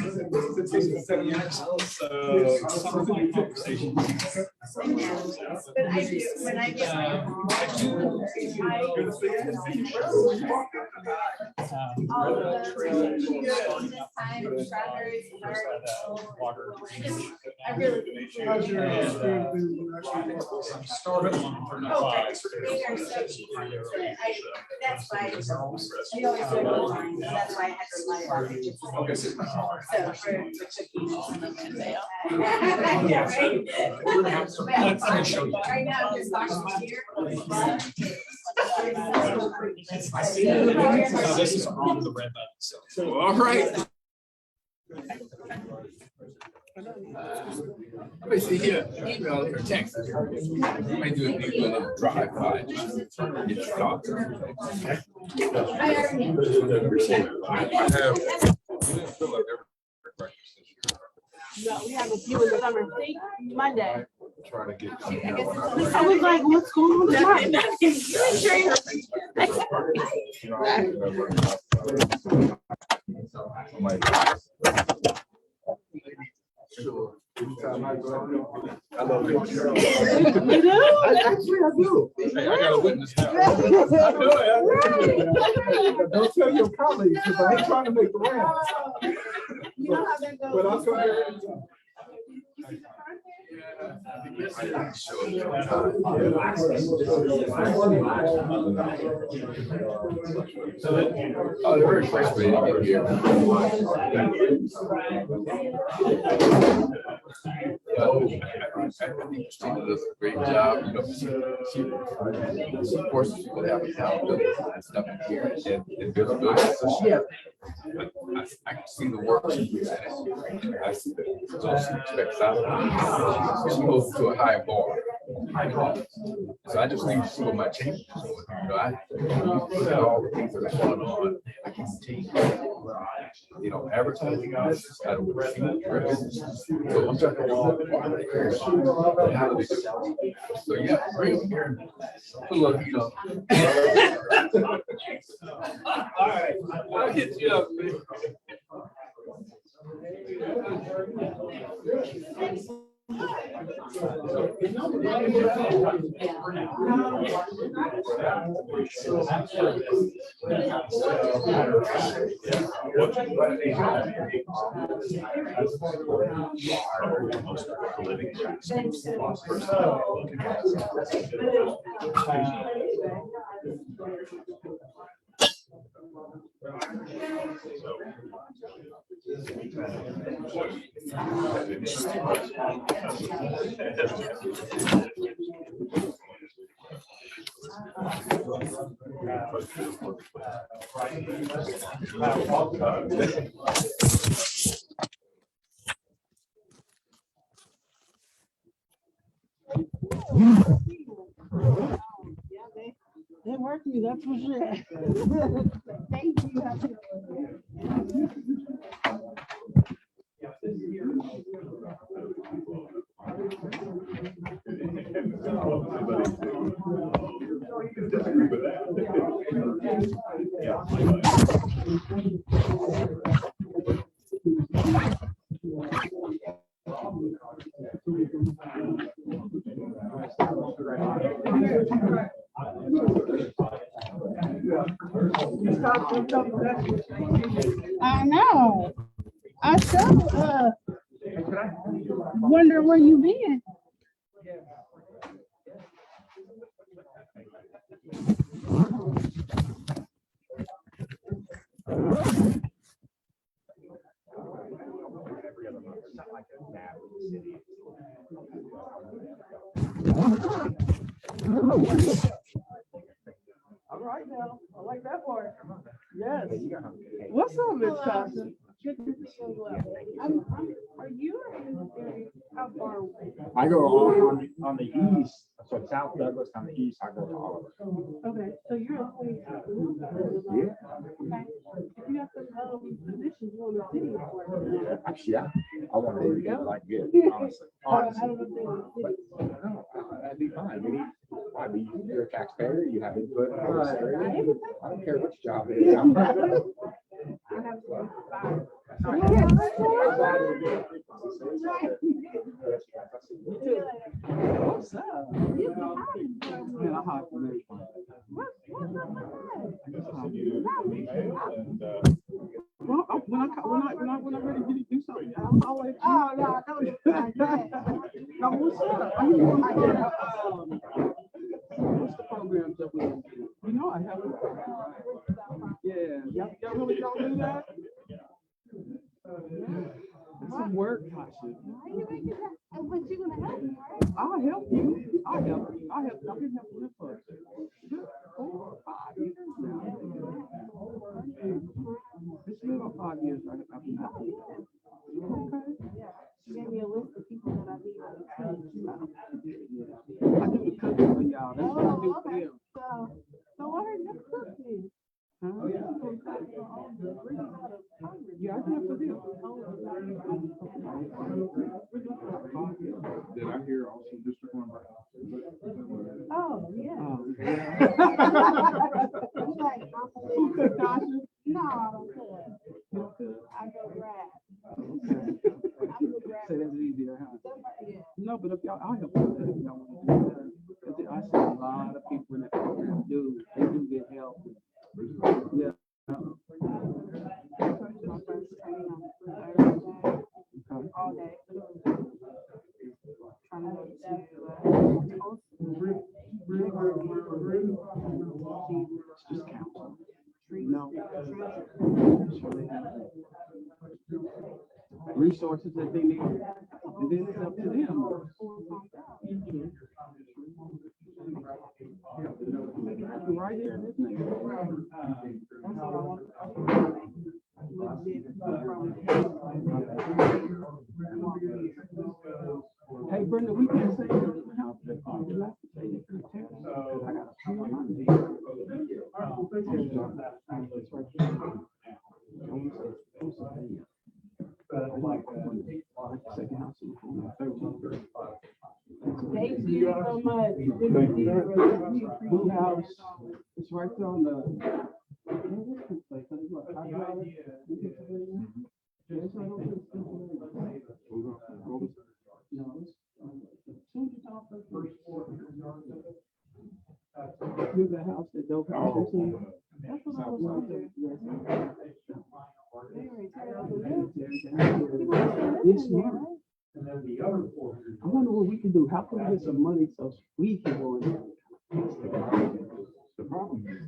But I do, when I get I really. They are so cheap. That's why. We always do it online, so that's why I had to rely on it. Okay. So for cookies. Yeah. Right now, just watching here. This is on the red button. All right. Let me see here, email or text. Might do a little drive by. Get your thoughts. I have didn't fill up every breakfast this year. No, we have a few in the summer. Monday. Try to get. I was like, what's going on tonight? Sure. I love it. You do? Actually, I do. Hey, I got a witness now. Don't tell your colleagues, because I ain't trying to make the rounds. You know how that goes. But I'll come here anytime. Oh, the very first meeting in here. Christina does a great job, you know, she forces people to have accountability and stuff in here and visibility, so she has. I can see the work she presented. I see the results she expects out of me. She goes to a high bar. So I just need to see what my changes are. You know, I look at all the things that are going on. I can see, you know, advertising. I don't see businesses. So I'm trying to figure how do they do it? So yeah, bring them here. Put a little heat on. All right, I'll hit you up, man. They work you, that's for sure. Thank you. I know. I still wonder where you been. All right now, I like that part. Yes. What's up, Miss Tasha? Good to see you. Are you in this area? How far away? I go on the east, so South Douglas on the east, I go to Oliver. Okay, so you're a place. Yeah. Okay. If you have some positions on the city. Actually, I want to get like good, honestly. I don't know if they want to. But no, that'd be fine. I mean, you're a taxpayer, you have input. I don't care which job it is. I have some. What's up? Well, when I'm ready to do something, I'm always. Oh, no, no, what's up? What's the program that we do? You know, I have. Yeah, y'all really don't do that? It's some work, Tasha. But you're gonna help me, right? I'll help you. I've been helping you for 4 or 5 years now. It's been about 5 years. I've been helping you. Okay. She gave me a list of people that I need on the team. I do the cooking for y'all. That's what I do for them. So what are your cooking? Huh? Yeah, I do have No, I don't cook. I go grab. I'm the grab. Say that's easier, huh? Yeah. No, but if y'all, I'll help you with it if y'all want to do that. 'Cause I see a lot of people in that program do, they do get help. Yeah. My first training on Thursday, all day. Trying to go to Tulsa. Just count. No. Resources that they need, and then it's up to them. Right here in this neighborhood. Hey, Brenda, we can say how the I got Thank you so much. Blue House, it's right there on the. Here's the house that Dope House is in. That's what I was wondering. Yes, ma'am. I wonder what we can do. How can we get some money so we can go in? The problem is,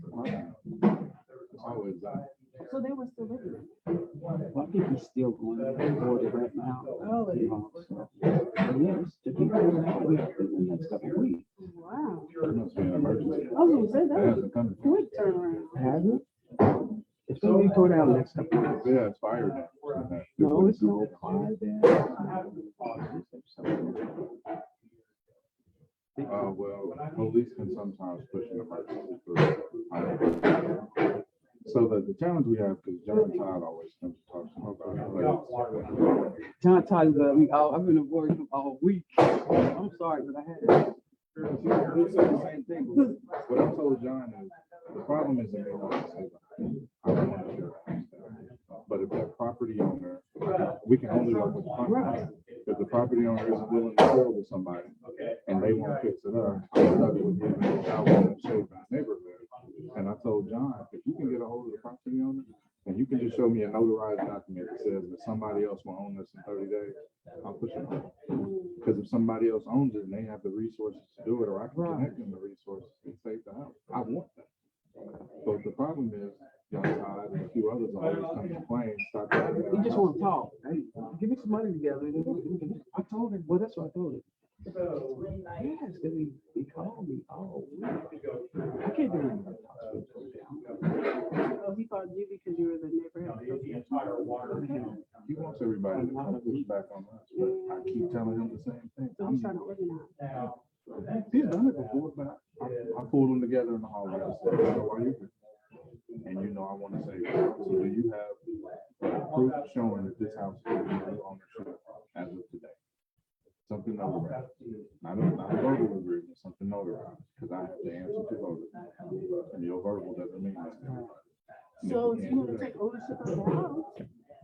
always that. So they were still living. Well, I think he's still going to board it right now. Yes, to be going that way in the next couple of weeks. Wow. It must be an emergency. I was gonna say that was Hasn't come a quick turnaround. Has it? It's going to be tore down next couple of weeks. Yeah, it's fire now. No, it's no fire there. Well, police can sometimes push an emergency through. So the challenge we have, because John Todd always comes to talk to me about it. John Todd, I've been avoiding him all week. I'm sorry, but I had it. The same thing. What I told John is, the problem is that they don't say that. I don't want to do it. But if that property owner, we can only work with the property. If the property owner isn't willing to sell to somebody and they won't fix it up, I'm stuck with giving it out and save my neighborhood. And I told John, if you can get a hold of the property owner and you can just show me a notarized document that says that somebody else will own this in 30 days, I'll push it on. Because if somebody else owns it and they have the resources to do it, or I can connect them to resources and save the house, I want that. But the problem is, John Todd and a few others always come to complain, stop. He just want to talk. Hey, give me some money together. I told him, well, that's what I told him. Yes, because he called me all week. I can't do anything. Oh, he called you because you were the neighborhood. He wants everybody to push back on us, but I keep telling him the same thing. So he's trying to organize. He's done it before, but I pulled them together in the hallway. I said, "So why you here?" And you know, I want to say, so do you have proof showing that this house is in your ownership as of today? Something notarized, not a verbal agreement, something notarized, because I have to answer to voters. And your verbal doesn't mean that. So if you want to take ownership of the house.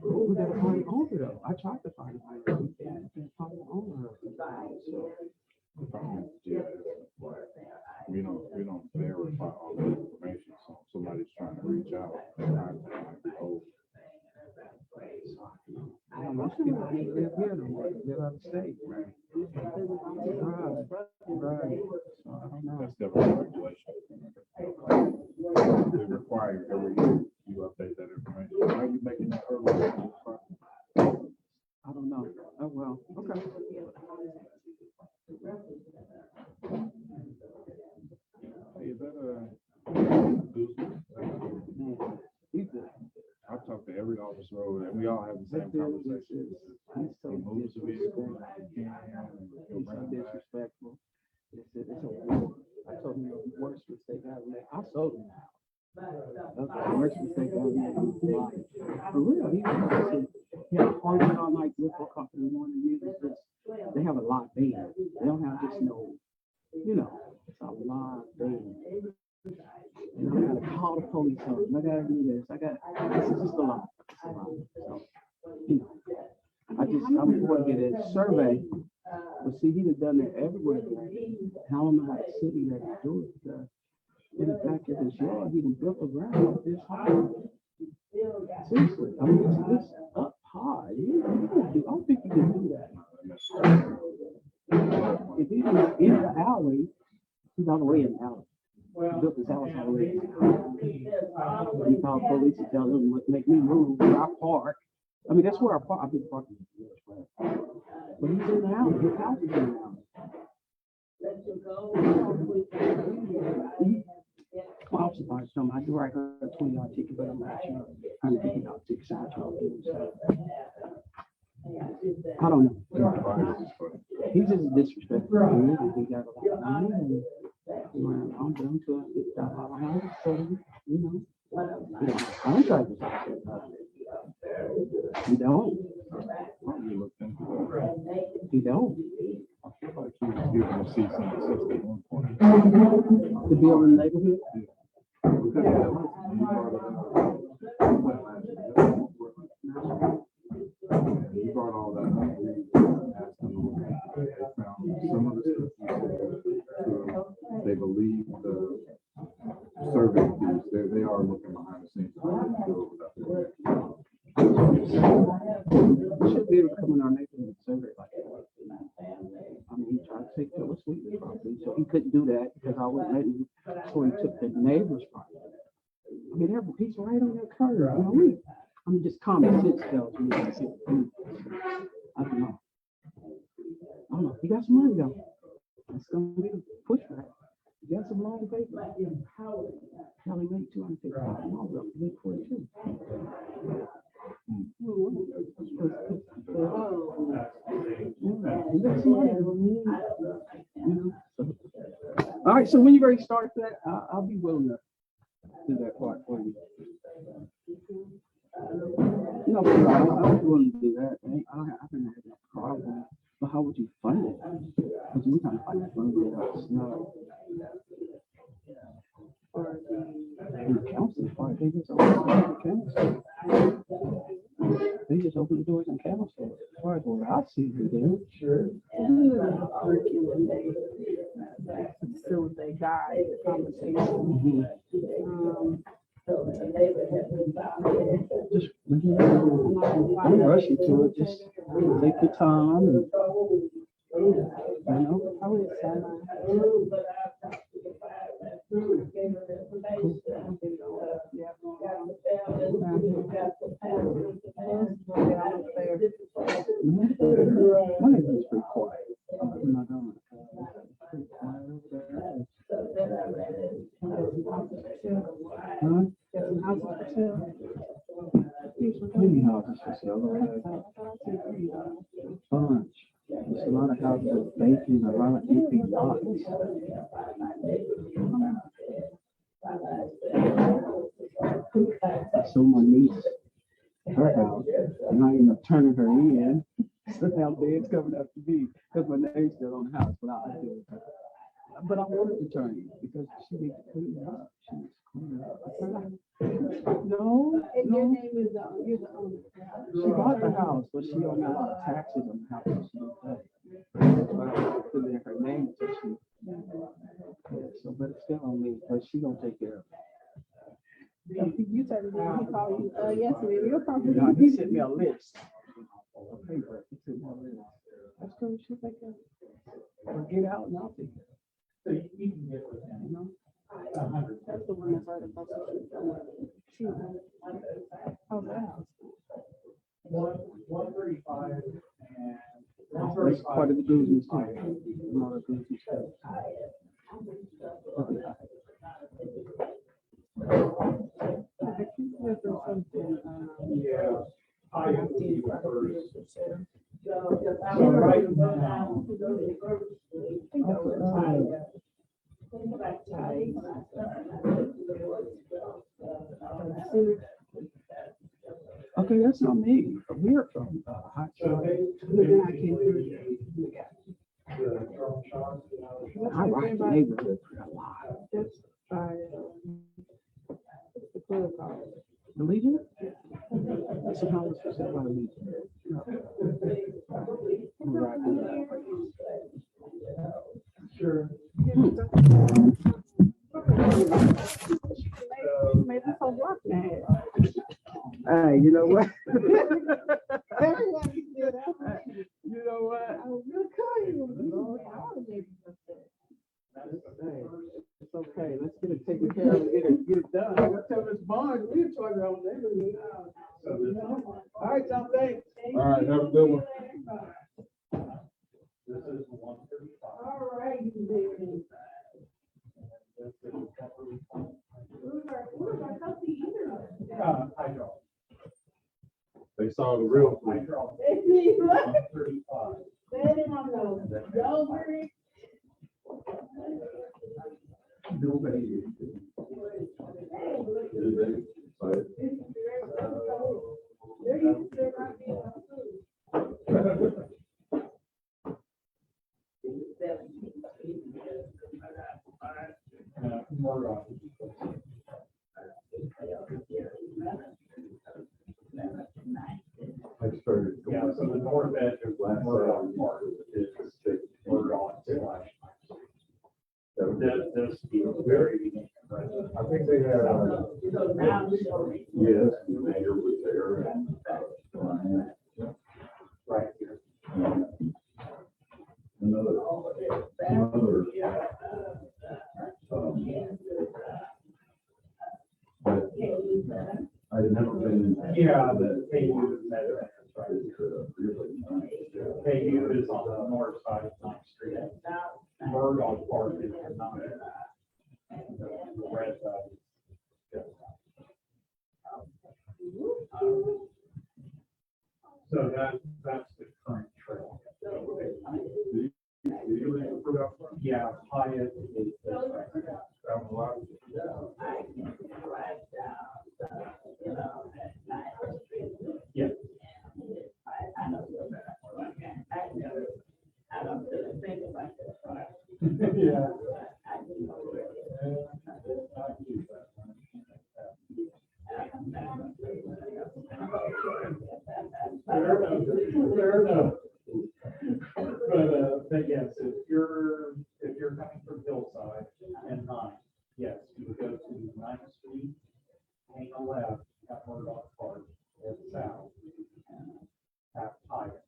We got to find owner though. I tried to find a find the owner of the house. So The problem is, yeah, we don't verify all the information, so somebody's trying to reach out. I don't know, most people can't live here no more, they live out of state. Right. So I don't know. That's definitely regulation. They require every year you update that information. Why are you making that early? I don't know. Oh, well, okay. Hey, is that a I've talked to every officer over there, and we all have the same conversation. He moves the vehicle, he can't handle it, he'll bring it back. Disrespectful. It's a war. I told him the worst mistake I ever made. I sold him now. That's the worst mistake I ever made. For real, he had a hard all night, woke up in the morning, they have a lot band. They don't have just no, you know, a lot, baby. And I gotta call the police on them. I gotta do this. This is just a lot. It's a lot. So, you know, I'm going to get a survey. But see, he'd have done it everywhere. I don't know how the city had to do it. In the back of his yard, he done built a ground this high. Seriously, I mean, it's up high. I don't think you can do that. If he's in the alley, he's all the way in the alley. He built his house all the way. He called police and tell them, make me move where I park. I mean, that's where I park. I've been parking. But he's in the alley. His house is in the alley. My officer probably told me I do write her a $20 ticket, but I'm not sure. $150 ticket. So I don't know. He's just disrespectful. He got a lot of money. And I'm going to a $50 house, so you know, I'm trying to say you don't. You don't. To build in the neighborhood? He brought all that up. We asked them to look at it. They found some of the stuff they believe the survey fees, they are looking behind the scenes. Should be able to come in our neighborhood and survey like that. I mean, he tried to take Phillis Wheatley property, so he couldn't do that because I wouldn't let him. So he took the neighbor's property. I mean, he's right on that curve. You know, I mean, just common sense tells me. I don't know. I don't know. He got some money though. That's gonna be the pushback. He got some long paper. Probably made $250,000 up to make 42. All right, so when you ready to start that, I'll be willing to do that part for you. No, I'm willing to do that. I can have that problem. But how would you fund it? Because we can't find it from the council part. They just open the council. They just open the doors in council. As far as what I see they do. Sure. So they guide the conversation. Just I'm rushing to it. Just take your time and you know. I would say my neighborhood's pretty quiet. I'm not going. Pretty quiet over there. Huh? Many houses for sale. Bunch. There's a lot of houses with vacant, a lot of empty lots. I sold my niece her house. I'm not even turning her in. So now Dad's coming after me because my name's still on the house, but I'll deal with her. But I wanted to turn in because she needs to clean it up. She needs to clean it up. No. your name is you're the owner. She bought the house, but she owed me a lot of taxes on the house. She didn't pay. That's why I put it in her name until she. Yeah, so, but it's still on me, but she don't take care of it. You said he called you, yes, maybe your property. No, he sent me a list. A paper. He sent me a list. That's cool. She's like, Well, get out and I'll take it. So you can get with them. You know? that's the one that's right above the oh, wow. 135 and. That's part of the business too. A lot of business too. Yeah. I see first. So right now. Okay, that's not me. We're from Hot Shot. I like the neighborhood a lot. That's by, what's the club called? The Legion? That's a house for sale by the Legion. Right. Sure. Maybe so block now. Hey, you know what? Everyone can do that. You know what? I was gonna call you. It's okay. Let's get it taken care of and get it done. I tell Ms. Barnes, we're talking about neighborhood. All right, Tom, thanks. All right, have a good one. This is 135. All right, you baby. I draw. They saw the real. I draw. 135. Nobody. Yeah, so the north edge of Murdoch Park is Murdoch slash. So this is very unique. I think they had, yes, the mayor was there. Right here. Another, but I'd never been. Yeah, the KU is that. Really nice. KU is on the north side of 9th Street. Murdoch Park is not. The red side. So that's the current trail. Yeah, Hyatt is this right here. Yeah. Yeah. Fair enough. But yes, if you're coming from Hillside and 9, yes, you would go to 9th Street, hang a left at Murdoch Park, head south, at Hyatt.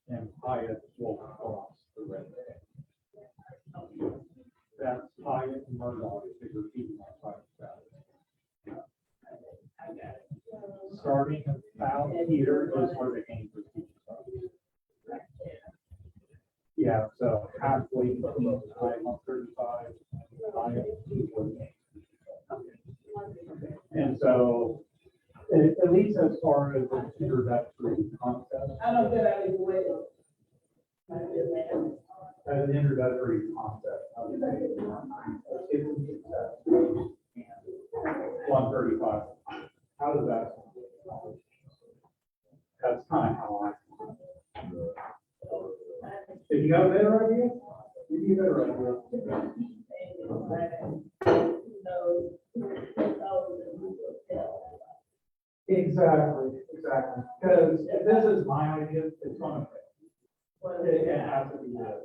And Hyatt will cross the red. That's Hyatt and Murdoch, if you're keeping on Hyatt South. Starting about here is where the game is. Yeah, so halfway between I-135 and Hyatt is where the game is. And so, at least as far as the introductory concept. I don't get out of the way. As an introductory concept. I would say, 135. How does that? That's kind of how I. If you got a better idea, you get a better idea. Exactly. Because if this is my idea, it's gonna fail. It has to be good.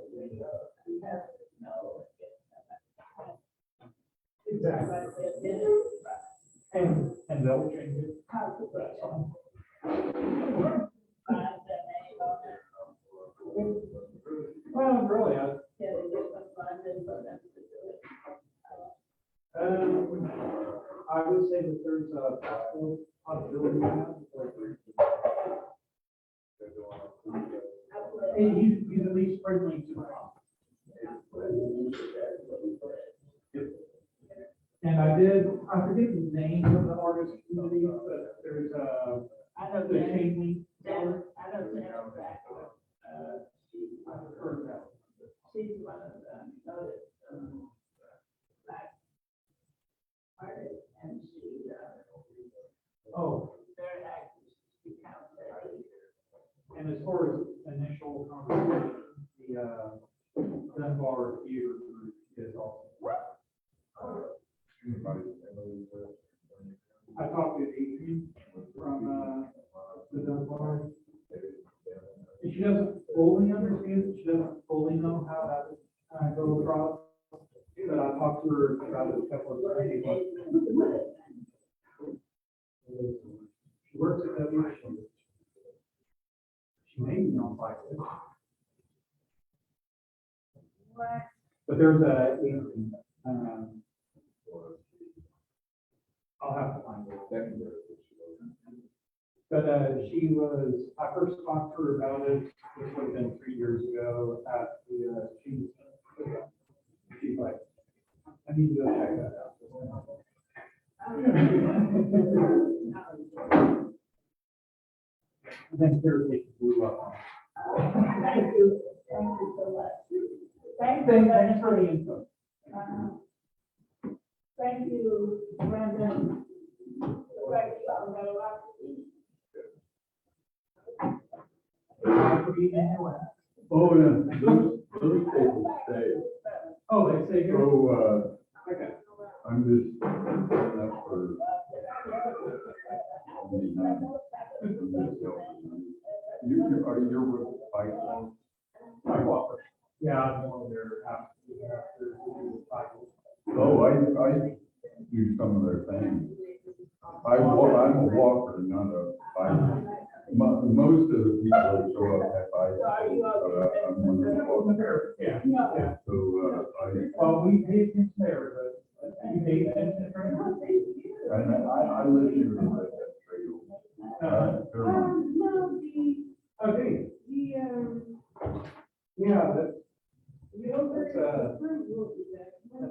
Exactly. And they'll change it. That's all. Well, really, I would say that there's a possibility now. And he's at least friendly to it. And I forget the name of the artist community, but there's the chain link. I've heard that. She's one of the noted black artists, and she Oh, very active. She counts every year. and as far as initial conversation, the team from, the Dunbar. She doesn't fully understand it, she doesn't fully know how that, goes across. But I talked to her about it a couple of times. She works at W. She may be on like this. But there's I'll have to find it. But she was, I first talked to her about it, this would have been 3 years ago at the, she's like, I need to go check that out. And then Thursday blew up. Thank you. Thank you so much. Thanks for the info. Thank you, Brandon. Oh, yeah, those tables stay. Oh, they stay here? So, okay. I'm just, that's for. Are you with bike walk? Bike walker. Yeah, I'm over there after cycle. Oh, I do some of their things. I'm a walker, not a biker. Most of the people that show up at bike, I'm one of the walkers. Yeah. So, well, we pay attention there, but you pay attention to I live here in that trail. Okay. Yeah, that's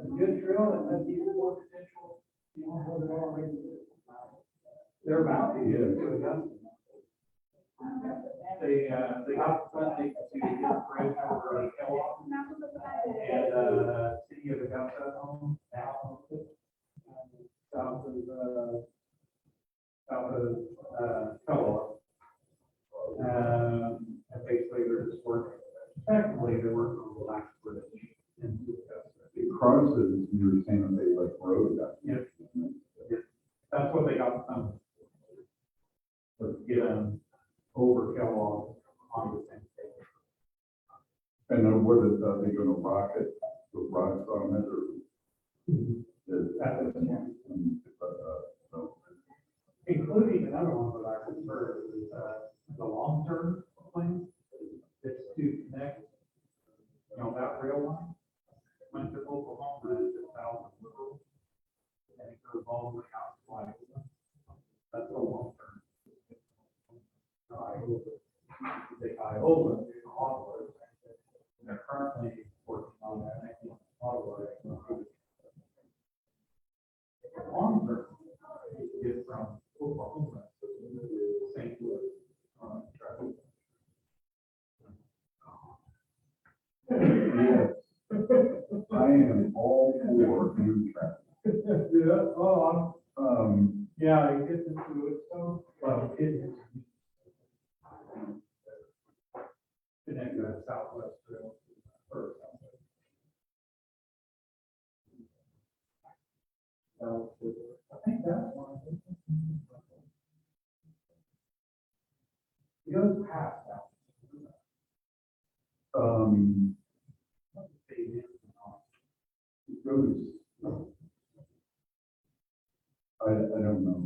a good trail and that's even more potential. They're about to get to Augusta. They got funding to get a bridge over Kellogg and city of Augusta home now south of Kellogg. And basically they're just working. Technically, they're working on the last bridge into Augusta. It crosses your Santa Fe Lake Road. Yes. That's what they got funded. To get them over Kellogg on the same page. And then what is that, they gonna rock it, with rocks on it, or? Including another one that I prefer is, the long-term plan, it's to connect, that rail line, went to Oklahoma and to South Liberal, and it goes all the way out to Wyoming. That's the long-term. Iowa, they're currently working on that. Long term, get from Oklahoma to St. Louis. Yes, I am all for new traffic. Yeah, oh, yeah, it gets into it, so, well, it is. Connect that Southwest Trail first. I think that's one. It goes past that. It goes. I don't know.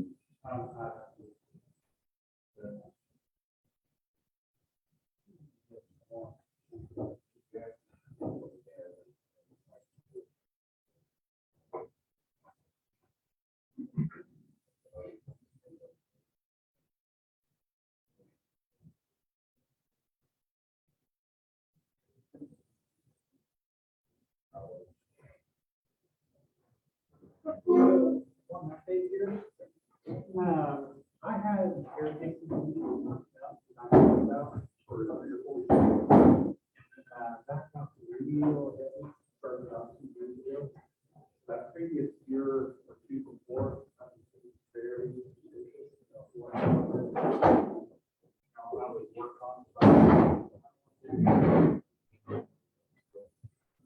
I had irrigation for 3 or 4 years. That's not real. Started out 2 years ago. That previous year or two before, I was very I would work on.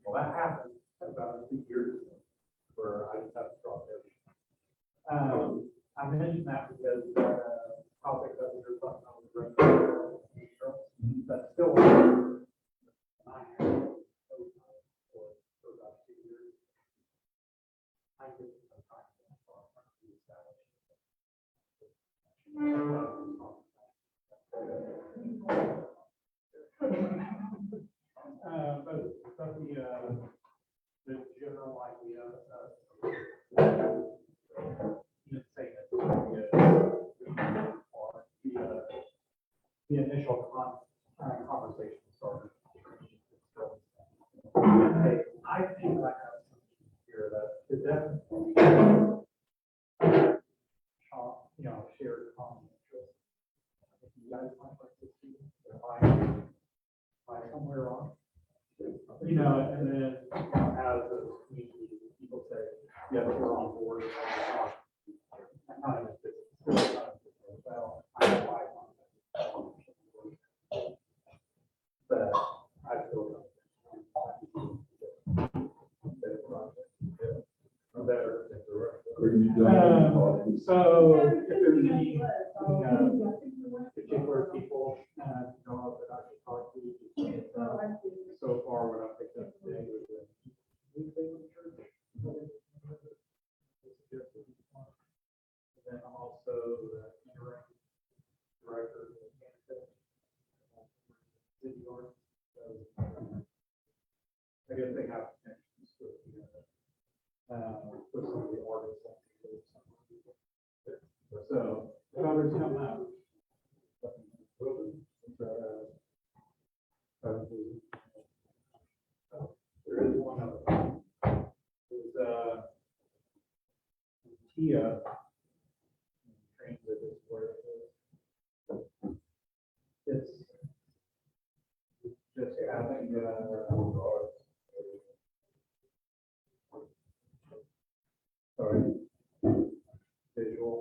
Well, that happened about 2 years ago, where I just had to drop everything. I I mentioned that because, topic that we were talking about with the that's still. I have for about 2 years. I give it some time to establish. But the general idea of say the initial conversation started. I think I have something here that is definitely shared common interest. I think you guys might like to see if I somewhere wrong. And then as a community, people say, yes, we're on board. But I feel so if there's any particular people that I should talk to, so far what I've picked up today was and then I'm also the interim director of Kansas City York. I guess they have connections with some of the artists. So if others come out. There is one other. There's Tia. Transit is where it is. It's just having sorry, visual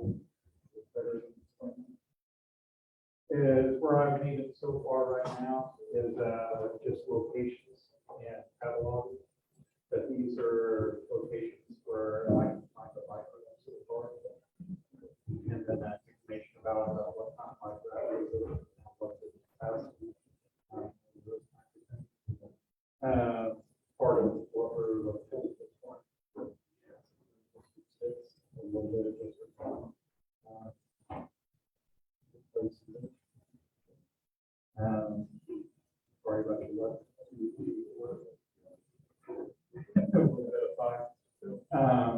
is where I've made it so far right now is just locations and catalog. But these are locations where I can find the bike for them so far. And then that information about what kind of bike that is, what the capacity, those kinds of things. Part of what we're looking at this point. A little bit of just sorry about the what.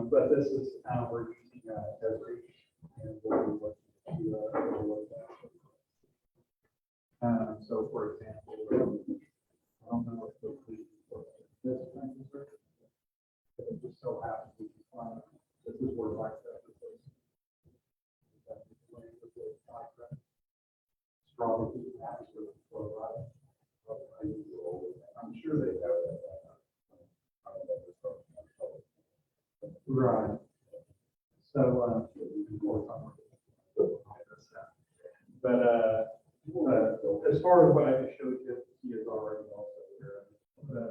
But this is we're using Esri and we're looking to overlook that. So for example, I don't know if this thing is there, but it just so happens to be fine. This is where like that is. Strawberry I'm sure they have that. Right. So, but as far as what I just showed you, he is already also here. But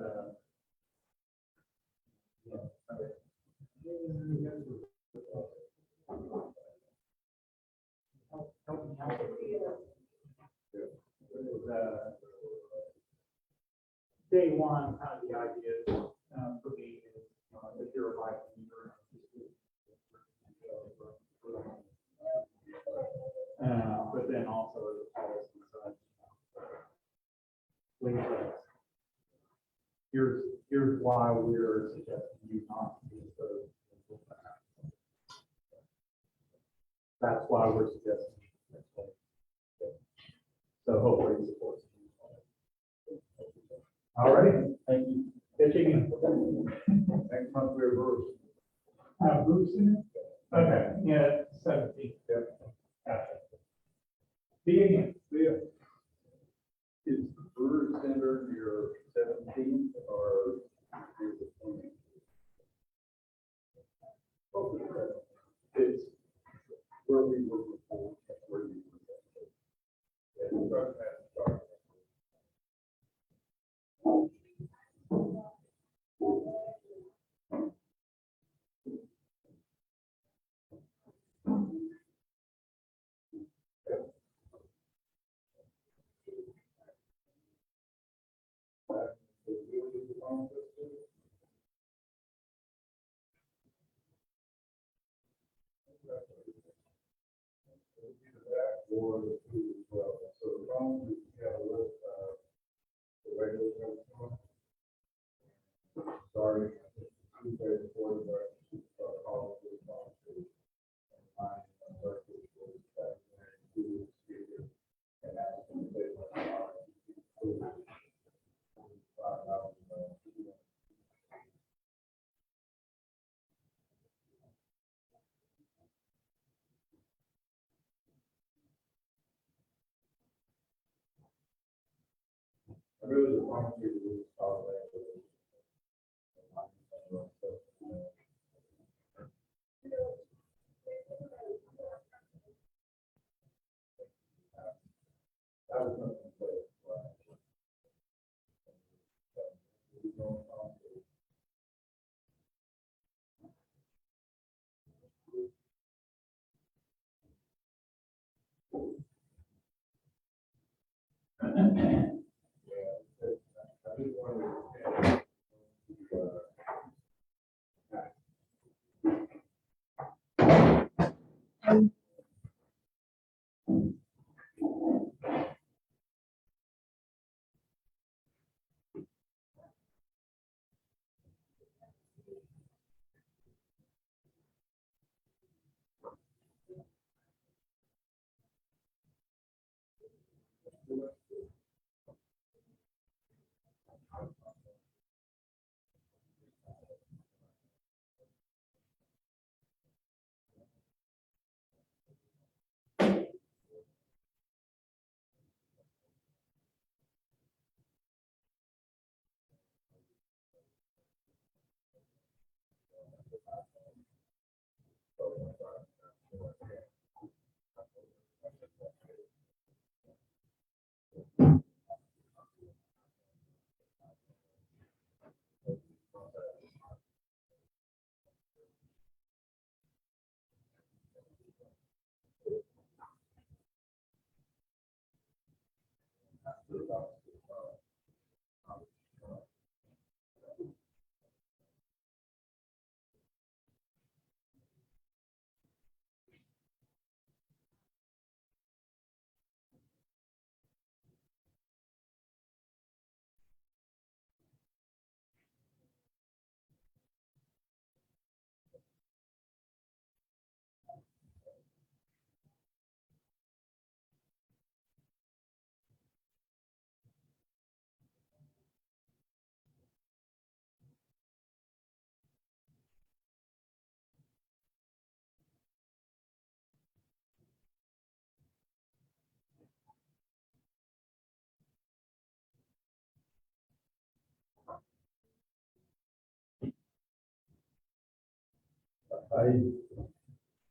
help me out. Day one, kind of the idea for me is if you're a bike user, but then also as a policy side. Here's why we're suggesting you not to use those. That's why we're suggesting. So hopefully it supports. All right, thank you. Pitching. Next month we're Bruce. Bruce in it? Okay, yeah, 17th. Gotcha. See you again. See ya. Is the Brewer Center your 17th or is it 20th? It's where we were before, where you were.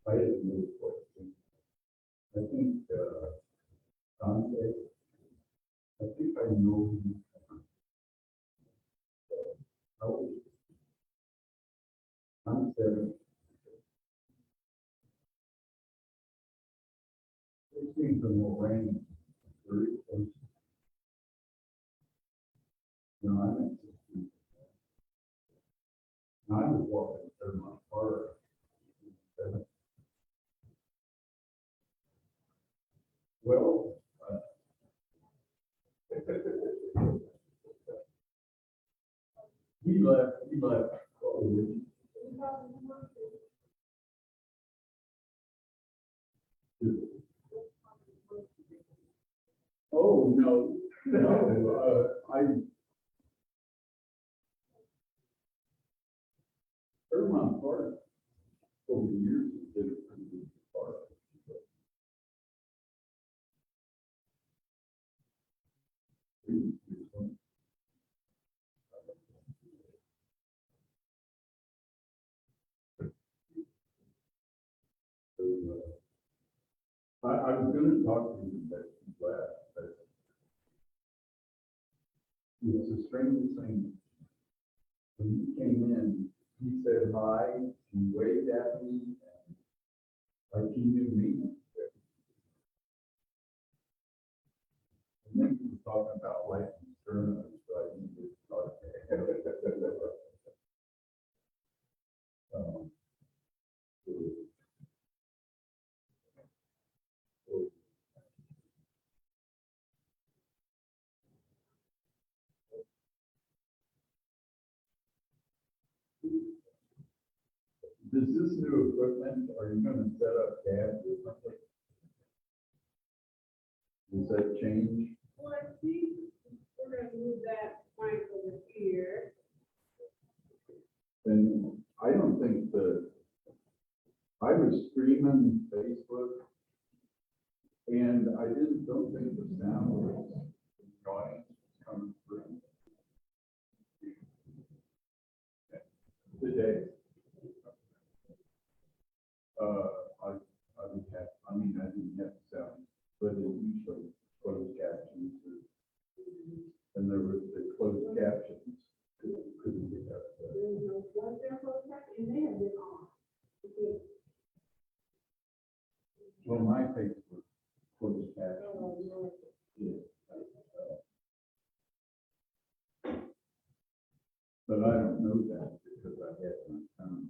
I have no question. I think, Dante, I think I know you. How old? I'm 7. It seems the more rain, very close. No, I'm at 16. I was walking through my car. Well, he left. Oh, no, Fairmont Park over the years has been a pretty good park. I was gonna talk to you about that, but it's a strange thing. When you came in, he said hi, he waved at me, and like he knew me. And then he was talking about life insurance, so I needed to talk to him. Does this new equipment, are you gonna set up tabs or something? Does that change? Well, I think we're gonna move that mic over here. And I don't think I was streaming Facebook and I don't think the sound was going, coming through. Today. I would have, I mean, I didn't have sound, but it usually closed captions. And there was the closed captions. Couldn't get that. Well, my Facebook closed captions. Yeah. But I don't know that because I had my phone.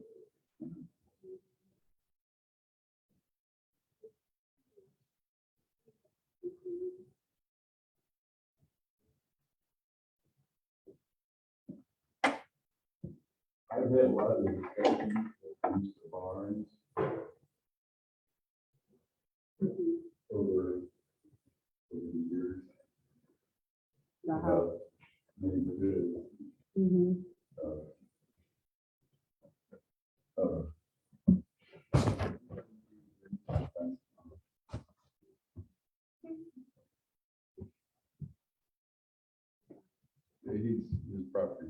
I've had a lot of discussions with Mr. Barnes over the years about neighborhood. His property.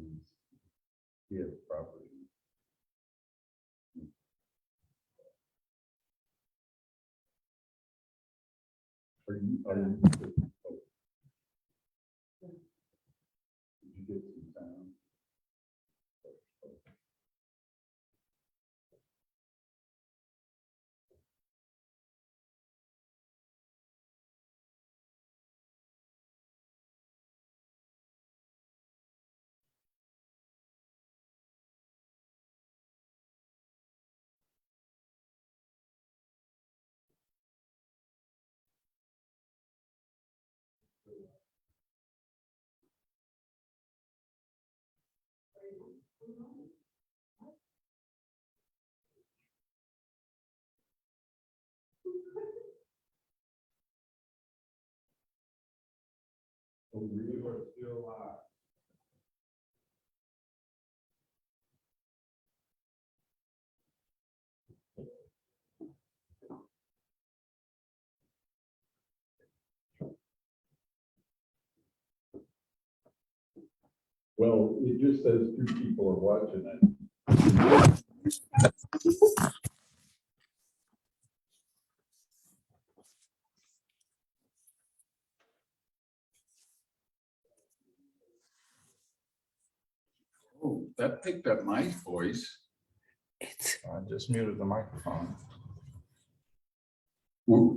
He has property. Are you? Did you get some sound? Oh, we are still alive. Well, it just says 2 people are watching it. Oh, that picked up my voice. I just muted the microphone. Were